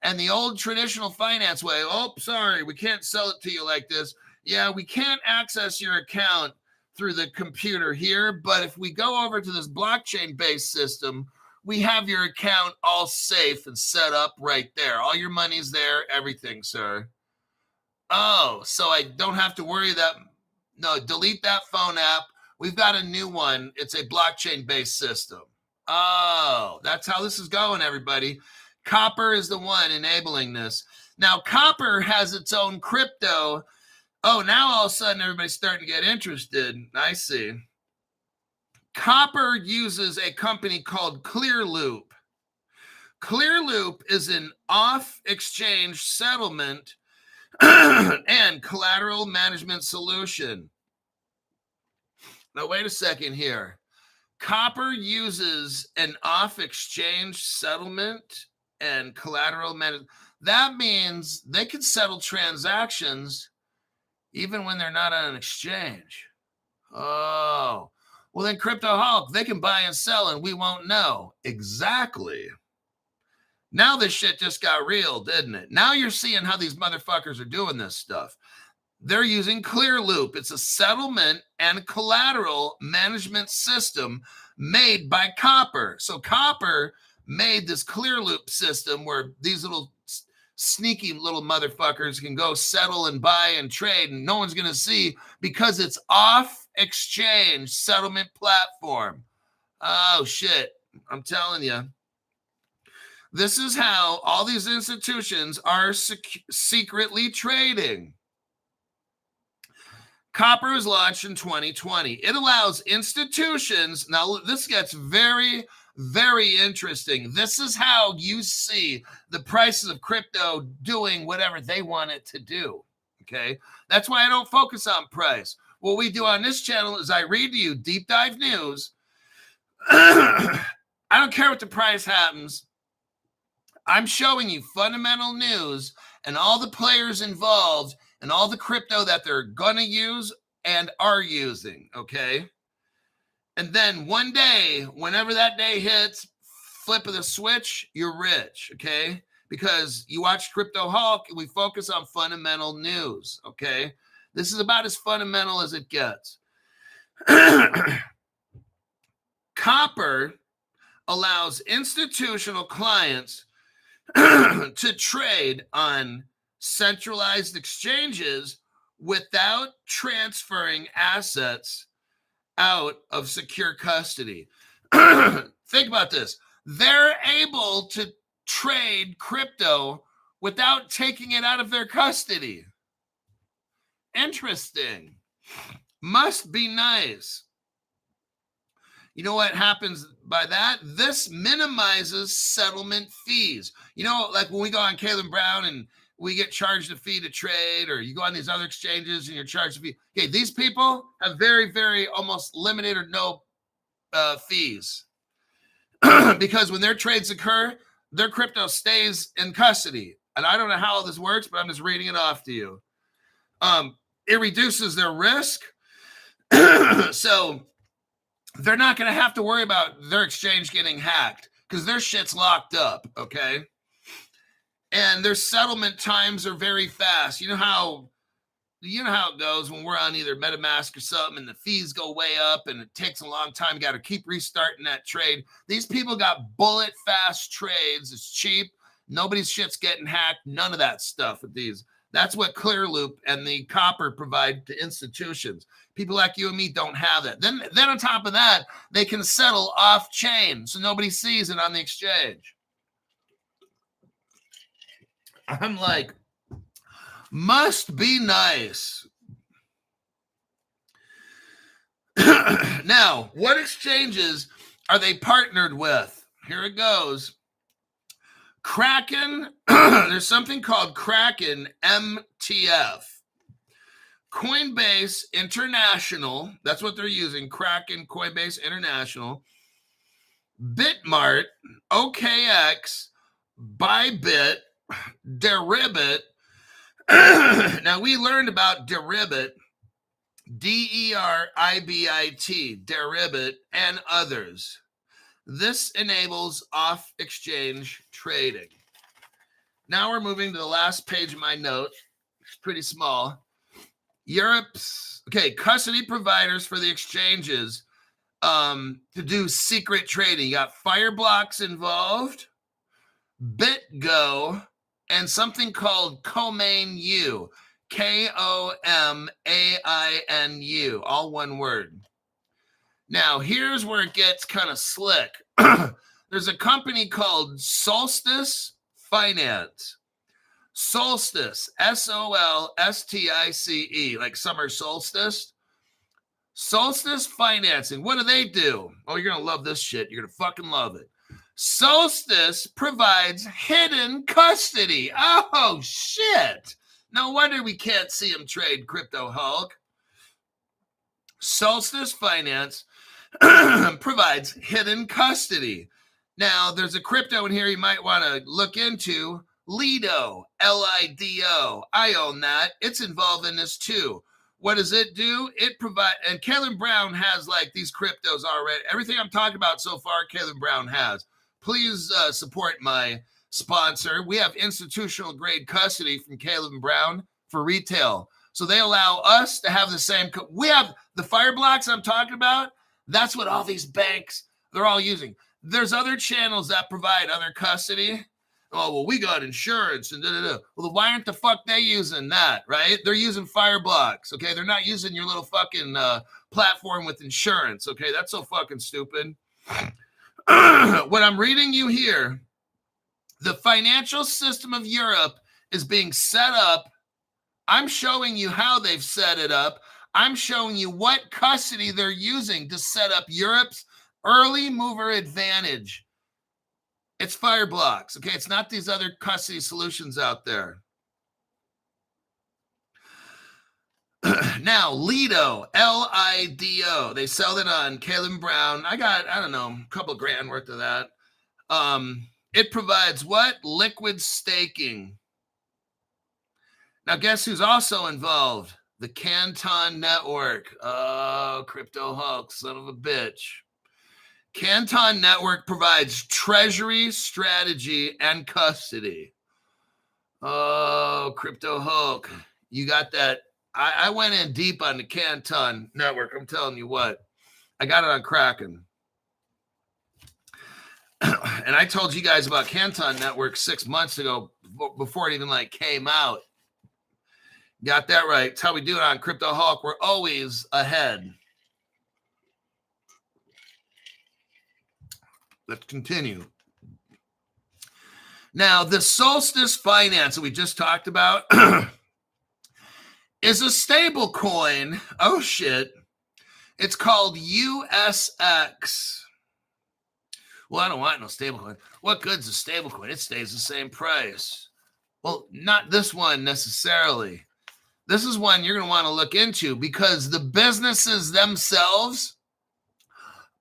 [SPEAKER 1] And the old traditional finance way, oh, sorry, we can't sell it to you like this. Yeah, we can't access your account through the computer here, but if we go over to this blockchain-based system, we have your account all safe and set up right there. All your money's there, everything, sir. Oh, so I don't have to worry that, no, delete that phone app. We've got a new one. It's a blockchain-based system. Oh, that's how this is going, everybody. Copper is the one enabling this. Now, Copper has its own crypto. Oh, now all of a sudden everybody's starting to get interested. I see. Copper uses a company called Clearloop. Clearloop is an off-exchange settlement and collateral management solution. Now, wait a second here. Copper uses an off-exchange settlement and collateral management. That means they can settle transactions even when they're not on an exchange. Oh, well then Crypto Hulk, they can buy and sell and we won't know. Exactly. Now this shit just got real, didn't it? Now you're seeing how these motherfuckers are doing this stuff. They're using Clearloop. It's a settlement and collateral management system made by Copper. So Copper made this Clearloop system where these little sneaky little motherfuckers can go settle and buy and trade, and no one's going to see because it's off exchange settlement platform. Oh, shit. I'm telling you. This is how all these institutions are secretly trading. Copper was launched in 2020. It allows institutions. Now, this gets very, very interesting. This is how you see the prices of crypto doing whatever they want it to do. Okay. That's why I don't focus on price. What we do on this channel is I read to you deep dive news. I don't care what the price happens. I'm showing you fundamental news and all the players involved and all the crypto that they're going to use and are using, okay? And then one day, whenever that day hits, flip of the switch, you're rich, okay? Because you watch Crypto Hulk and we focus on fundamental news, okay? This is about as fundamental as it gets. Copper allows institutional clients to trade on centralized exchanges without transferring assets out of secure custody. Think about this. They're able to trade crypto without taking it out of their custody. Interesting. Must be nice. You know what happens by that? This minimizes settlement fees. You know, like when we go on Caleb Brown and we get charged a fee to trade, or you go on these other exchanges and you're charged a fee. Okay, these people have very, very almost limited or no fees. Because when their trades occur, their crypto stays in custody. And I don't know how all this works, but I'm just reading it off to you. It reduces their risk. So they're not going to have to worry about their exchange getting hacked because their shit's locked up, okay? And their settlement times are very fast. You know how it goes when we're on either MetaMask or something and the fees go way up and it takes a long time. You got to keep restarting that trade. These people got bullet fast trades. It's cheap. Nobody's shit's getting hacked. None of that stuff with these. That's what Clearloop and the Copper provide to institutions. People like you and me don't have that. Then on top of that, they can settle off chain so nobody sees it on the exchange. I'm like, must be nice. Now, what exchanges are they partnered with? Here it goes. Kraken, there's something called Kraken MTF. Coinbase International, that's what they're using, Kraken, Coinbase International. Bitmart, OKX, Bybit, Deribit. Now, we learned about Deribit, DERIBIT, Deribit, and others. This enables off-exchange trading. Now we're moving to the last page of my note. It's pretty small. Europe's, custody providers for the exchanges to do secret trading. You got Fireblocks involved, BitGo, and something called Komainu, KOMAINU, all one word. Now, here's where it gets kind of slick. There's a company called Solstice Finance. Solstice, SOLSTICE, like summer solstice. Solstice Financing. What do? Oh, you're going to love this shit. You're going to fucking love it. Solstice provides hidden custody. Oh, shit. No wonder we can't see him trade Crypto Hulk. Solstice Finance provides hidden custody. Now, there's a crypto in here you might want to look into. Lido, LIDO. I own that. It's involved in this too. What does it do? It provides, and Caleb Brown has like these cryptos already. Everything I'm talking about so far, Caleb Brown has. Please support my sponsor. We have institutional grade custody from Caleb Brown for retail. So they allow us to have the same. We have the Fireblocks I'm talking about. That's what all these banks, they're all using. There's other channels that provide other custody. Oh, well, we got insurance and da-da-da. Well, then why aren't the fuck they using that, right? They're using Fireblocks, okay? They're not using your little fucking platform with insurance, okay? That's so fucking stupid. What I'm reading you here, the financial system of Europe is being set up. I'm showing you how they've set it up. I'm showing you what custody they're using to set up Europe's early mover advantage. It's Fireblocks, okay? It's not these other custody solutions out there. Now, Lido, LIDO. They sell it on Caleb Brown. I got, I don't know, a couple grand worth of that. It provides what? Liquid staking. Now, guess who's also involved? The Canton Network. Oh, Crypto Hulk, son of a bitch. Canton Network provides treasury, strategy, and custody. Oh, Crypto Hulk. You got that. I went in deep on the Canton Network. I'm telling you what. I got it on Kraken. And I told you guys about Canton Network 6 months ago before it even came out. Got that right. It's how we do it on Crypto Hulk. We're always ahead. Let's continue. Now, the Solstice Finance that we just talked about is a stable coin. Oh, shit. It's called USX. Well, I don't want no stable coin. What good's a stable coin? It stays the same price. Well, not this one necessarily. This is one you're going to want to look into because the businesses themselves,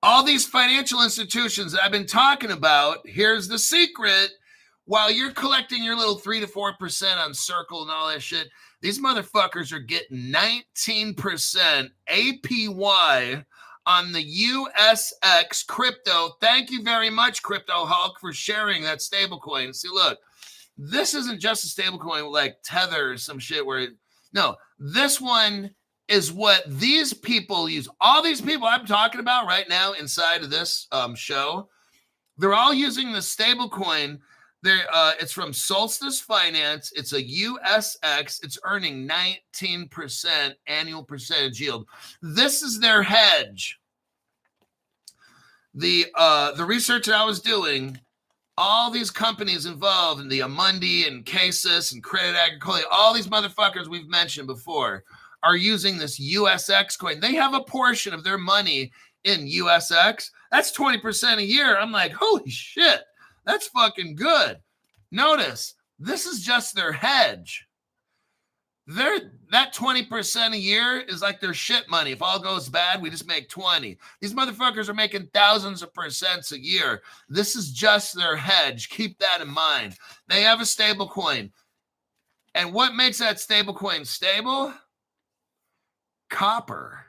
[SPEAKER 1] all these financial institutions that I've been talking about, here's the secret. While you're collecting your little 3 to 4% on Circle and all that shit, these motherfuckers are getting 19% APY on the USX crypto. Thank you very much, Crypto Hulk, for sharing that stablecoin. See, look, this isn't just a stablecoin like Tether or some shit where no, this one is what these people use. All these people I'm talking about right now inside of this show, they're all using the stablecoin. It's from Solstice Finance. It's a USX. It's earning 19% annual percentage yield. This is their hedge. The research that I was doing all these companies involved in the Amundi and Casis and Credit Agricole, all these motherfuckers we've mentioned before are using this USX coin. They have a portion of their money in USX. That's 20% a year. I'm like, holy shit, that's fucking good. Notice, this is just their hedge. That 20% a year is like their shit money. If all goes bad, we just make 20. These motherfuckers are making thousands of percents a year. This is just their hedge. Keep that in mind. They have a stable coin. And what makes that stable coin stable? Copper.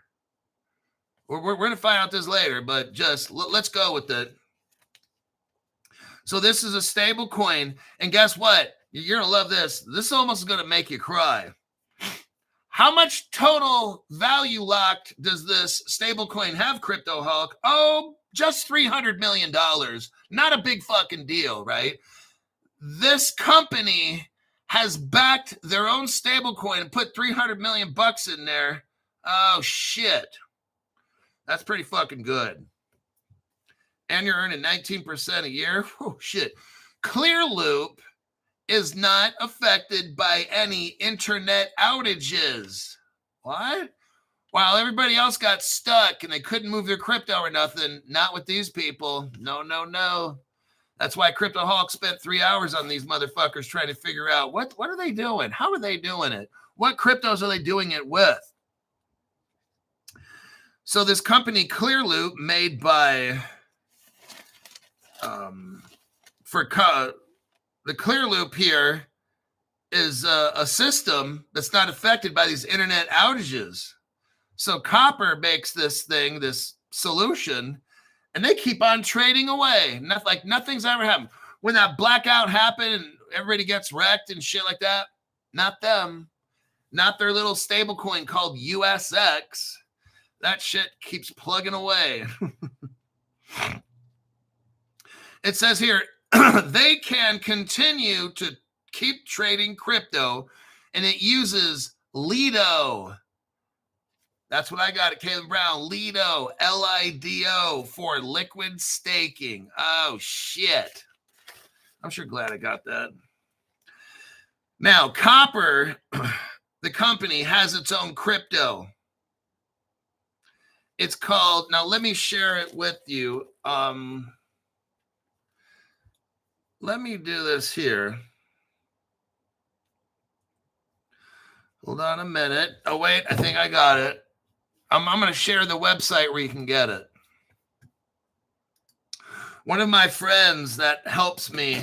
[SPEAKER 1] We're going to find out this later, but just let's go with it. So this is a stable coin. And guess what? You're going to love this. This is almost going to make you cry. How much total value locked does this stable coin have, Crypto Hulk? Oh, just $300 million. Not a big fucking deal, right? This company has backed their own stable coin and put 300 million bucks in there. Oh, shit. That's pretty fucking good. And you're earning 19% a year. Oh, shit. Clearloop is not affected by any internet outages. What? While everybody else got stuck and they couldn't move their crypto or nothing, not with these people. No, no, no. That's why Crypto Hulk spent 3 hours on these motherfuckers trying to figure out what are they doing? How are they doing it? What cryptos are they doing it with? So this company Clearloop, made by the Clearloop here is a system that's not affected by these internet outages. So Copper makes this thing, this solution, and they keep on trading away. Like nothing's ever happened. When that blackout happened and everybody gets wrecked and shit like that, not them. Not their little stable coin called USX. That shit keeps plugging away. It says here, they can continue to keep trading crypto, and it uses Lido. That's what I got at Caleb Brown. Lido, Lido, for liquid staking. Oh, shit. I'm sure glad I got that. Now, Copper, the company, has its own crypto. It's called, now let me share it with you. Let me do this here. Hold on a minute. Oh, wait, I think I got it. I'm going to share the website where you can get it. One of my friends that helps me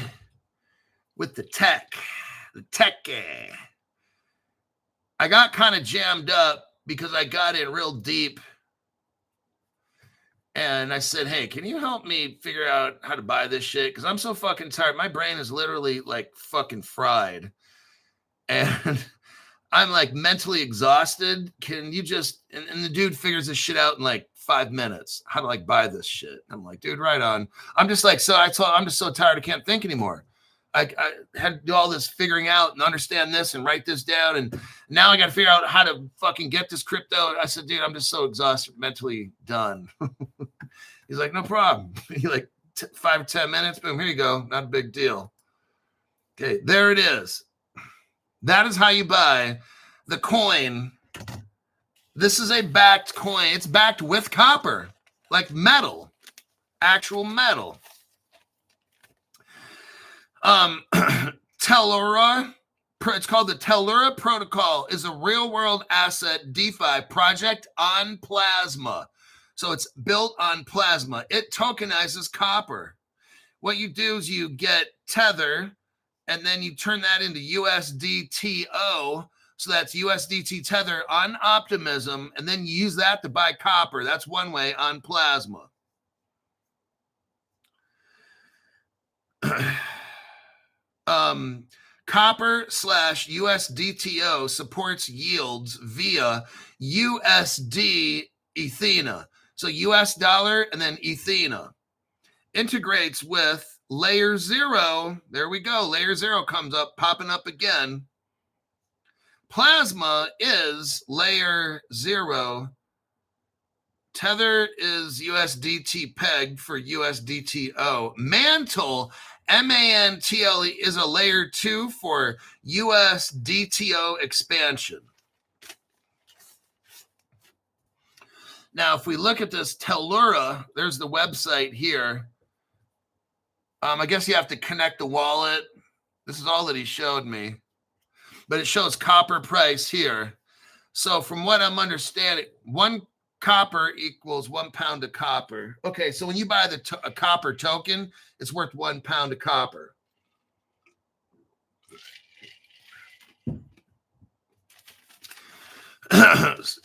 [SPEAKER 1] with the tech guy. I got kind of jammed up because I got in real deep. And I said, hey, can you help me figure out how to buy this shit? Because I'm so fucking tired. My brain is literally like fucking fried. And I'm like mentally exhausted. Can you just, and the dude figures this shit out in like 5 minutes, how to like buy this shit. I'm like, dude, right on. I'm just like, I'm just so tired. I can't think anymore. I had to do all this figuring out and understand this and write this down. And now I got to figure out how to fucking get this crypto. I said, dude, I'm just so exhausted, mentally done. He's like, no problem. He like 5 or 10 minutes. Boom, here you go. Not a big deal. Okay, there it is. That is how you buy the coin. This is a backed coin. It's backed with copper, like metal, actual metal. Tellura, it's called the Tellura Protocol, is a real-world asset DeFi project on Plasma. So it's built on Plasma. It tokenizes copper. What you do is you get Tether, and then you turn that into USDTO. So that's USDT Tether on Optimism, and then you use that to buy copper. That's one way on Plasma. Copper/USDTO supports yields via USD Ethena. So US dollar and then Ethena. Integrates with Layer 0. There we go. Layer 0 comes up, popping up again. Plasma is Layer 0. Tether is USDT peg for USDTO. Mantle MANTLE is a layer 2 for USDTO expansion. Now, if we look at this Tellura, there's the website here. I guess you have to connect the wallet. This is all that he showed me. But it shows copper price here. So from what I'm understanding, 1 copper equals 1 pound of copper. Okay, so when you buy a copper token, it's worth 1 pound of copper.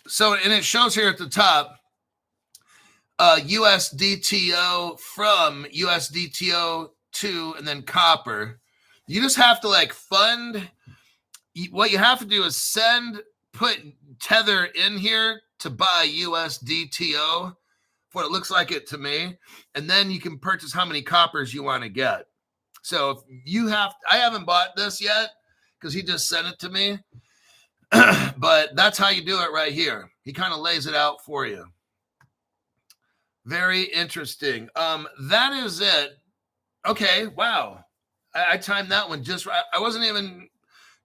[SPEAKER 1] So, and it shows here at the top, USDTO from USDTO to, and then copper. You just have to like fund. What you have to do is put Tether in here to buy USDTO, what it looks like it to me, and then you can purchase how many coppers you want to get. So if you I haven't bought this yet because he just sent it to me, but that's how you do it right here. He kind of lays it out for you. Very interesting. That is it. Okay, wow. I timed that one just right. I wasn't even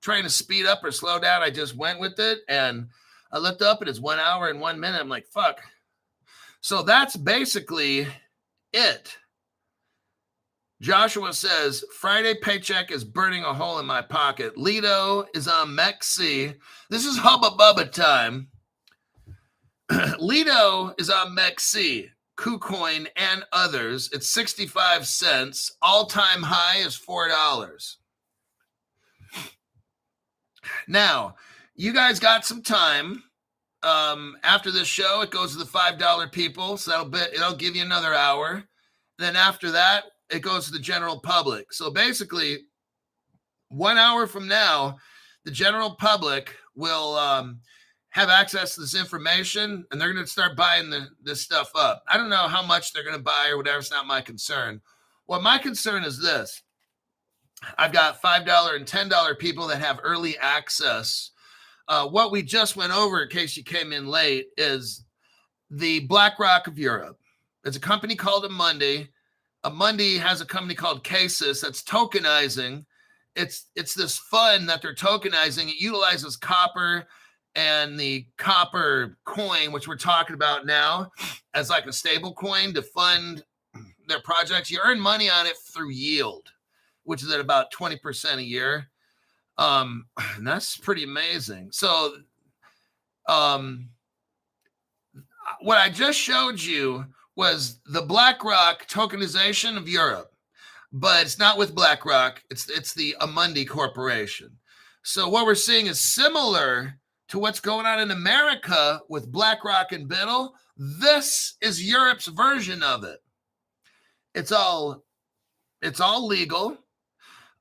[SPEAKER 1] trying to speed up or slow down. I just went with it, and I looked up and it's 1 hour and 1 minute. I'm like, fuck. So that's basically it. Joshua says, Friday paycheck is burning a hole in my pocket. Lido is on MEXC. This is Hubba Bubba time. Lido is on MEXC, KuCoin, and others. It's 65 cents. All-time high is $4. Now, you guys got some time. After this show, it goes to the $5 people, so it'll give you another hour. Then after that, it goes to the general public. So basically, 1 hour from now, the general public will have access to this information, and they're going to start buying this stuff up. I don't know how much they're going to buy or whatever. It's not my concern. Well, my concern is this. I've got $5 and $10 people that have early access. What we just went over, in case you came in late, is the BlackRock of Europe. It's a company called Amundi. Amundi has a company called Casis that's tokenizing. It's this fund that they're tokenizing. It utilizes copper and the copper coin, which we're talking about now, as like a stable coin to fund their projects. You earn money on it through yield, which is at about 20% a year. And that's pretty amazing. So what I just showed you was the BlackRock tokenization of Europe, but it's not with BlackRock. It's the Amundi Corporation. So what we're seeing is similar to what's going on in America with BlackRock and Biddle. This is Europe's version of it. It's all legal.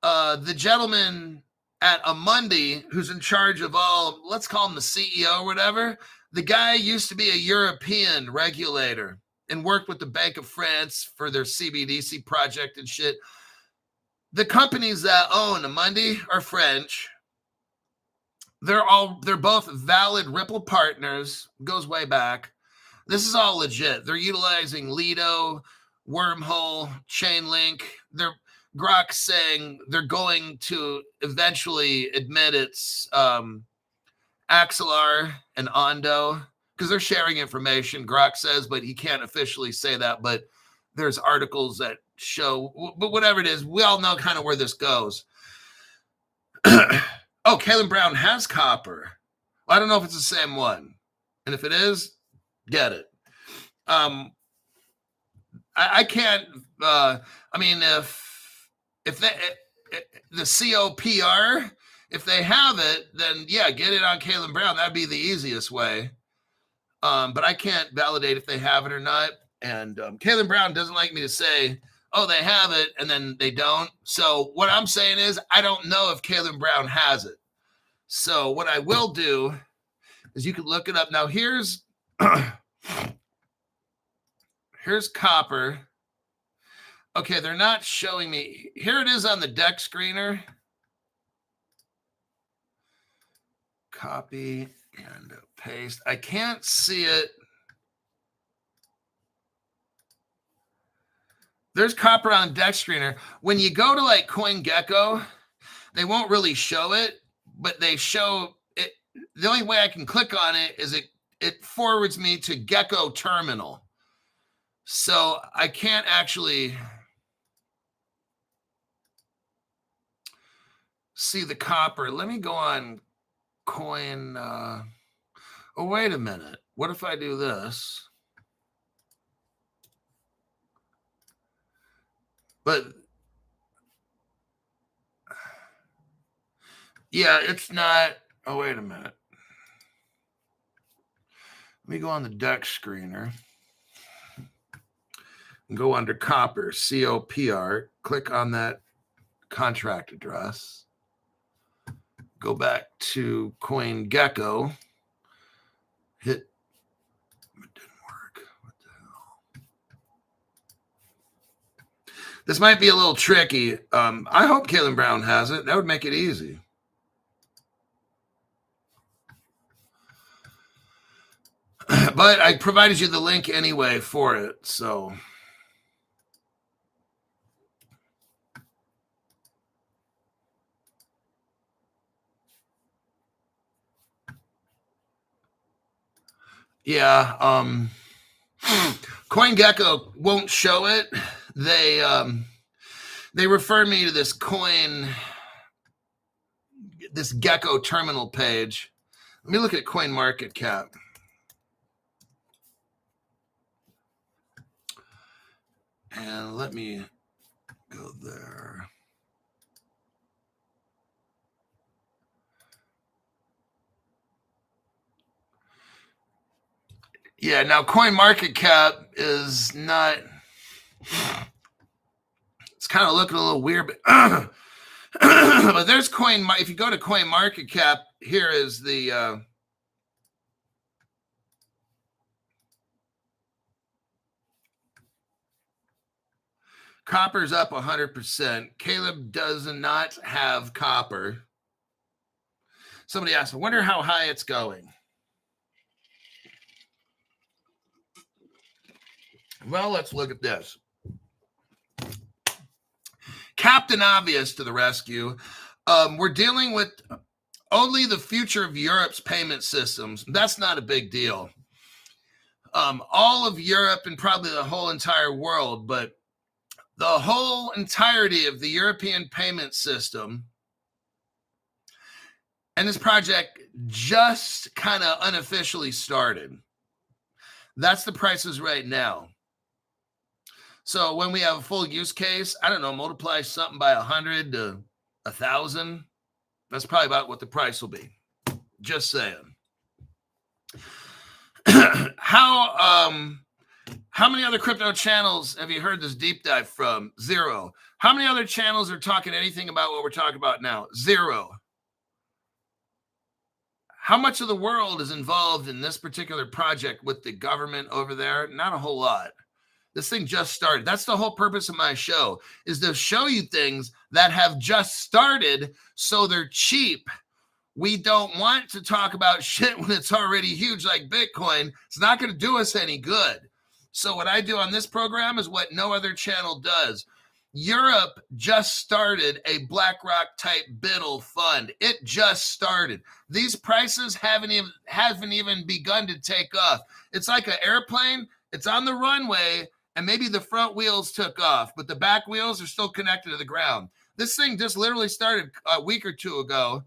[SPEAKER 1] The gentleman at Amundi, who's in charge of all, let's call him the CEO or whatever, the guy used to be a European regulator and worked with the Bank of France for their CBDC project and shit. The companies that own Amundi are French. They're both valid Ripple partners. Goes way back. This is all legit. They're utilizing Lido, Wormhole, Chainlink. Grok's saying they're going to eventually admit it's Axelar and Ondo, because they're sharing information, Grok says, but he can't officially say that. But there's articles that show, but whatever it is, we all know kind of where this goes. Oh, Kalen Brown has copper. Well, I don't know if it's the same one. And if it is, get it. I can't, I mean, if they, the COPR, if they have it, then yeah, get it on Kalen Brown. That'd be the easiest way. But I can't validate if they have it or not. And Kalen Brown doesn't like me to say, oh, they have it, and then they don't. So what I'm saying is I don't know if Kalen Brown has it. So what I will do is you can look it up. Now here's copper. Okay, they're not showing me. Here it is on the deck screener. Copy and paste. I can't see it. There's copper on Dex Screener. When you go to like CoinGecko, they won't really show it, but they show it. The only way I can click on it is it forwards me to Gecko Terminal. So I can't actually see the copper. Let me go on Coin. Oh, wait a minute. What if I do this? But yeah, it's not. Oh, wait a minute. Let me go on the Dex Screener and go under copper, COPR. Click on that contract address. Go back to CoinGecko. Hit. It didn't work. What the hell? This might be a little tricky. I hope Caitlin Brown has it. That would make it easy. But I provided you the link anyway for it, so. Yeah, CoinGecko won't show it. They refer me to this Gecko terminal page. Let me look at CoinMarketCap. And let me go there. Yeah, now CoinMarketCap is not. It's kind of looking a little weird, but but there's if you go to CoinMarketCap, here is the copper's up 100%. Caleb does not have copper. Somebody asked, I wonder how high it's going. Well, let's look at this. Captain Obvious to the rescue. We're dealing with only the future of Europe's payment systems. That's not a big deal. All of Europe and probably the whole entire world, but the whole entirety of the European payment system. And this project just kind of unofficially started. That's the prices right now. So when we have a full use case, I don't know, multiply something by 100 to 1,000. That's probably about what the price will be. Just saying. How many other crypto channels have you heard this deep dive from? 0. How many other channels are talking anything about what we're talking about now? 0. How much of the world is involved in this particular project with the government over there? Not a whole lot. This thing just started. That's the whole purpose of my show, is to show you things that have just started so they're cheap. We don't want to talk about shit when it's already huge like Bitcoin. It's not going to do us any good. So what I do on this program is what no other channel does. Europe just started a BlackRock type BUIDL fund. It just started. These prices haven't even begun to take off. It's like an airplane. It's on the runway, and maybe the front wheels took off, but the back wheels are still connected to the ground. This thing just literally started a week or two ago,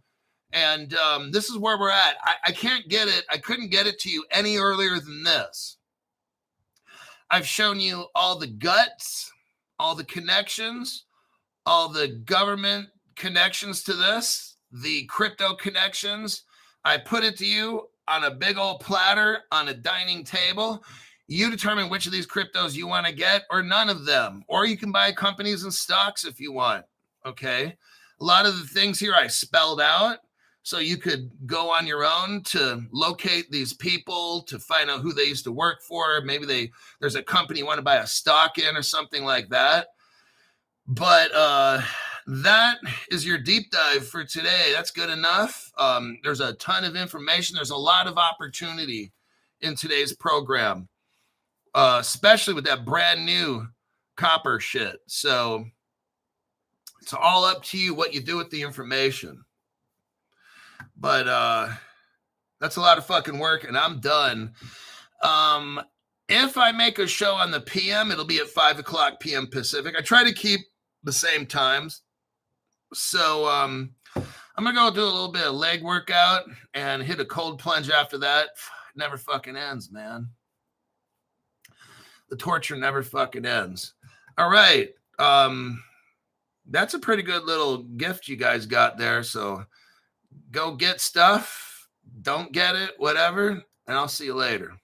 [SPEAKER 1] and this is where we're at. I can't get it. I couldn't get it to you any earlier than this. I've shown you all the guts, all the connections, all the government connections to this, the crypto connections. I put it to you on a big old platter on a dining table. You determine which of these cryptos you want to get, or none of them. Or you can buy companies and stocks if you want, okay? A lot of the things here I spelled out, so you could go on your own to locate these people, to find out who they used to work for. Maybe there's a company you want to buy a stock in or something like that. But that is your deep dive for today. That's good enough. There's a ton of information. There's a lot of opportunity in today's program. Especially with that brand new copper shit. So it's all up to you what you do with the information. But that's a lot of fucking work, and I'm done. If I make a show on the PM, it'll be at 5 o'clock PM Pacific. I try to keep the same times. So I'm going to go do a little bit of leg workout and hit a cold plunge after that. It never fucking ends, man. The torture never fucking ends. All right. That's a pretty good little gift you guys got there. So go get stuff. Don't get it, whatever. And I'll see you later.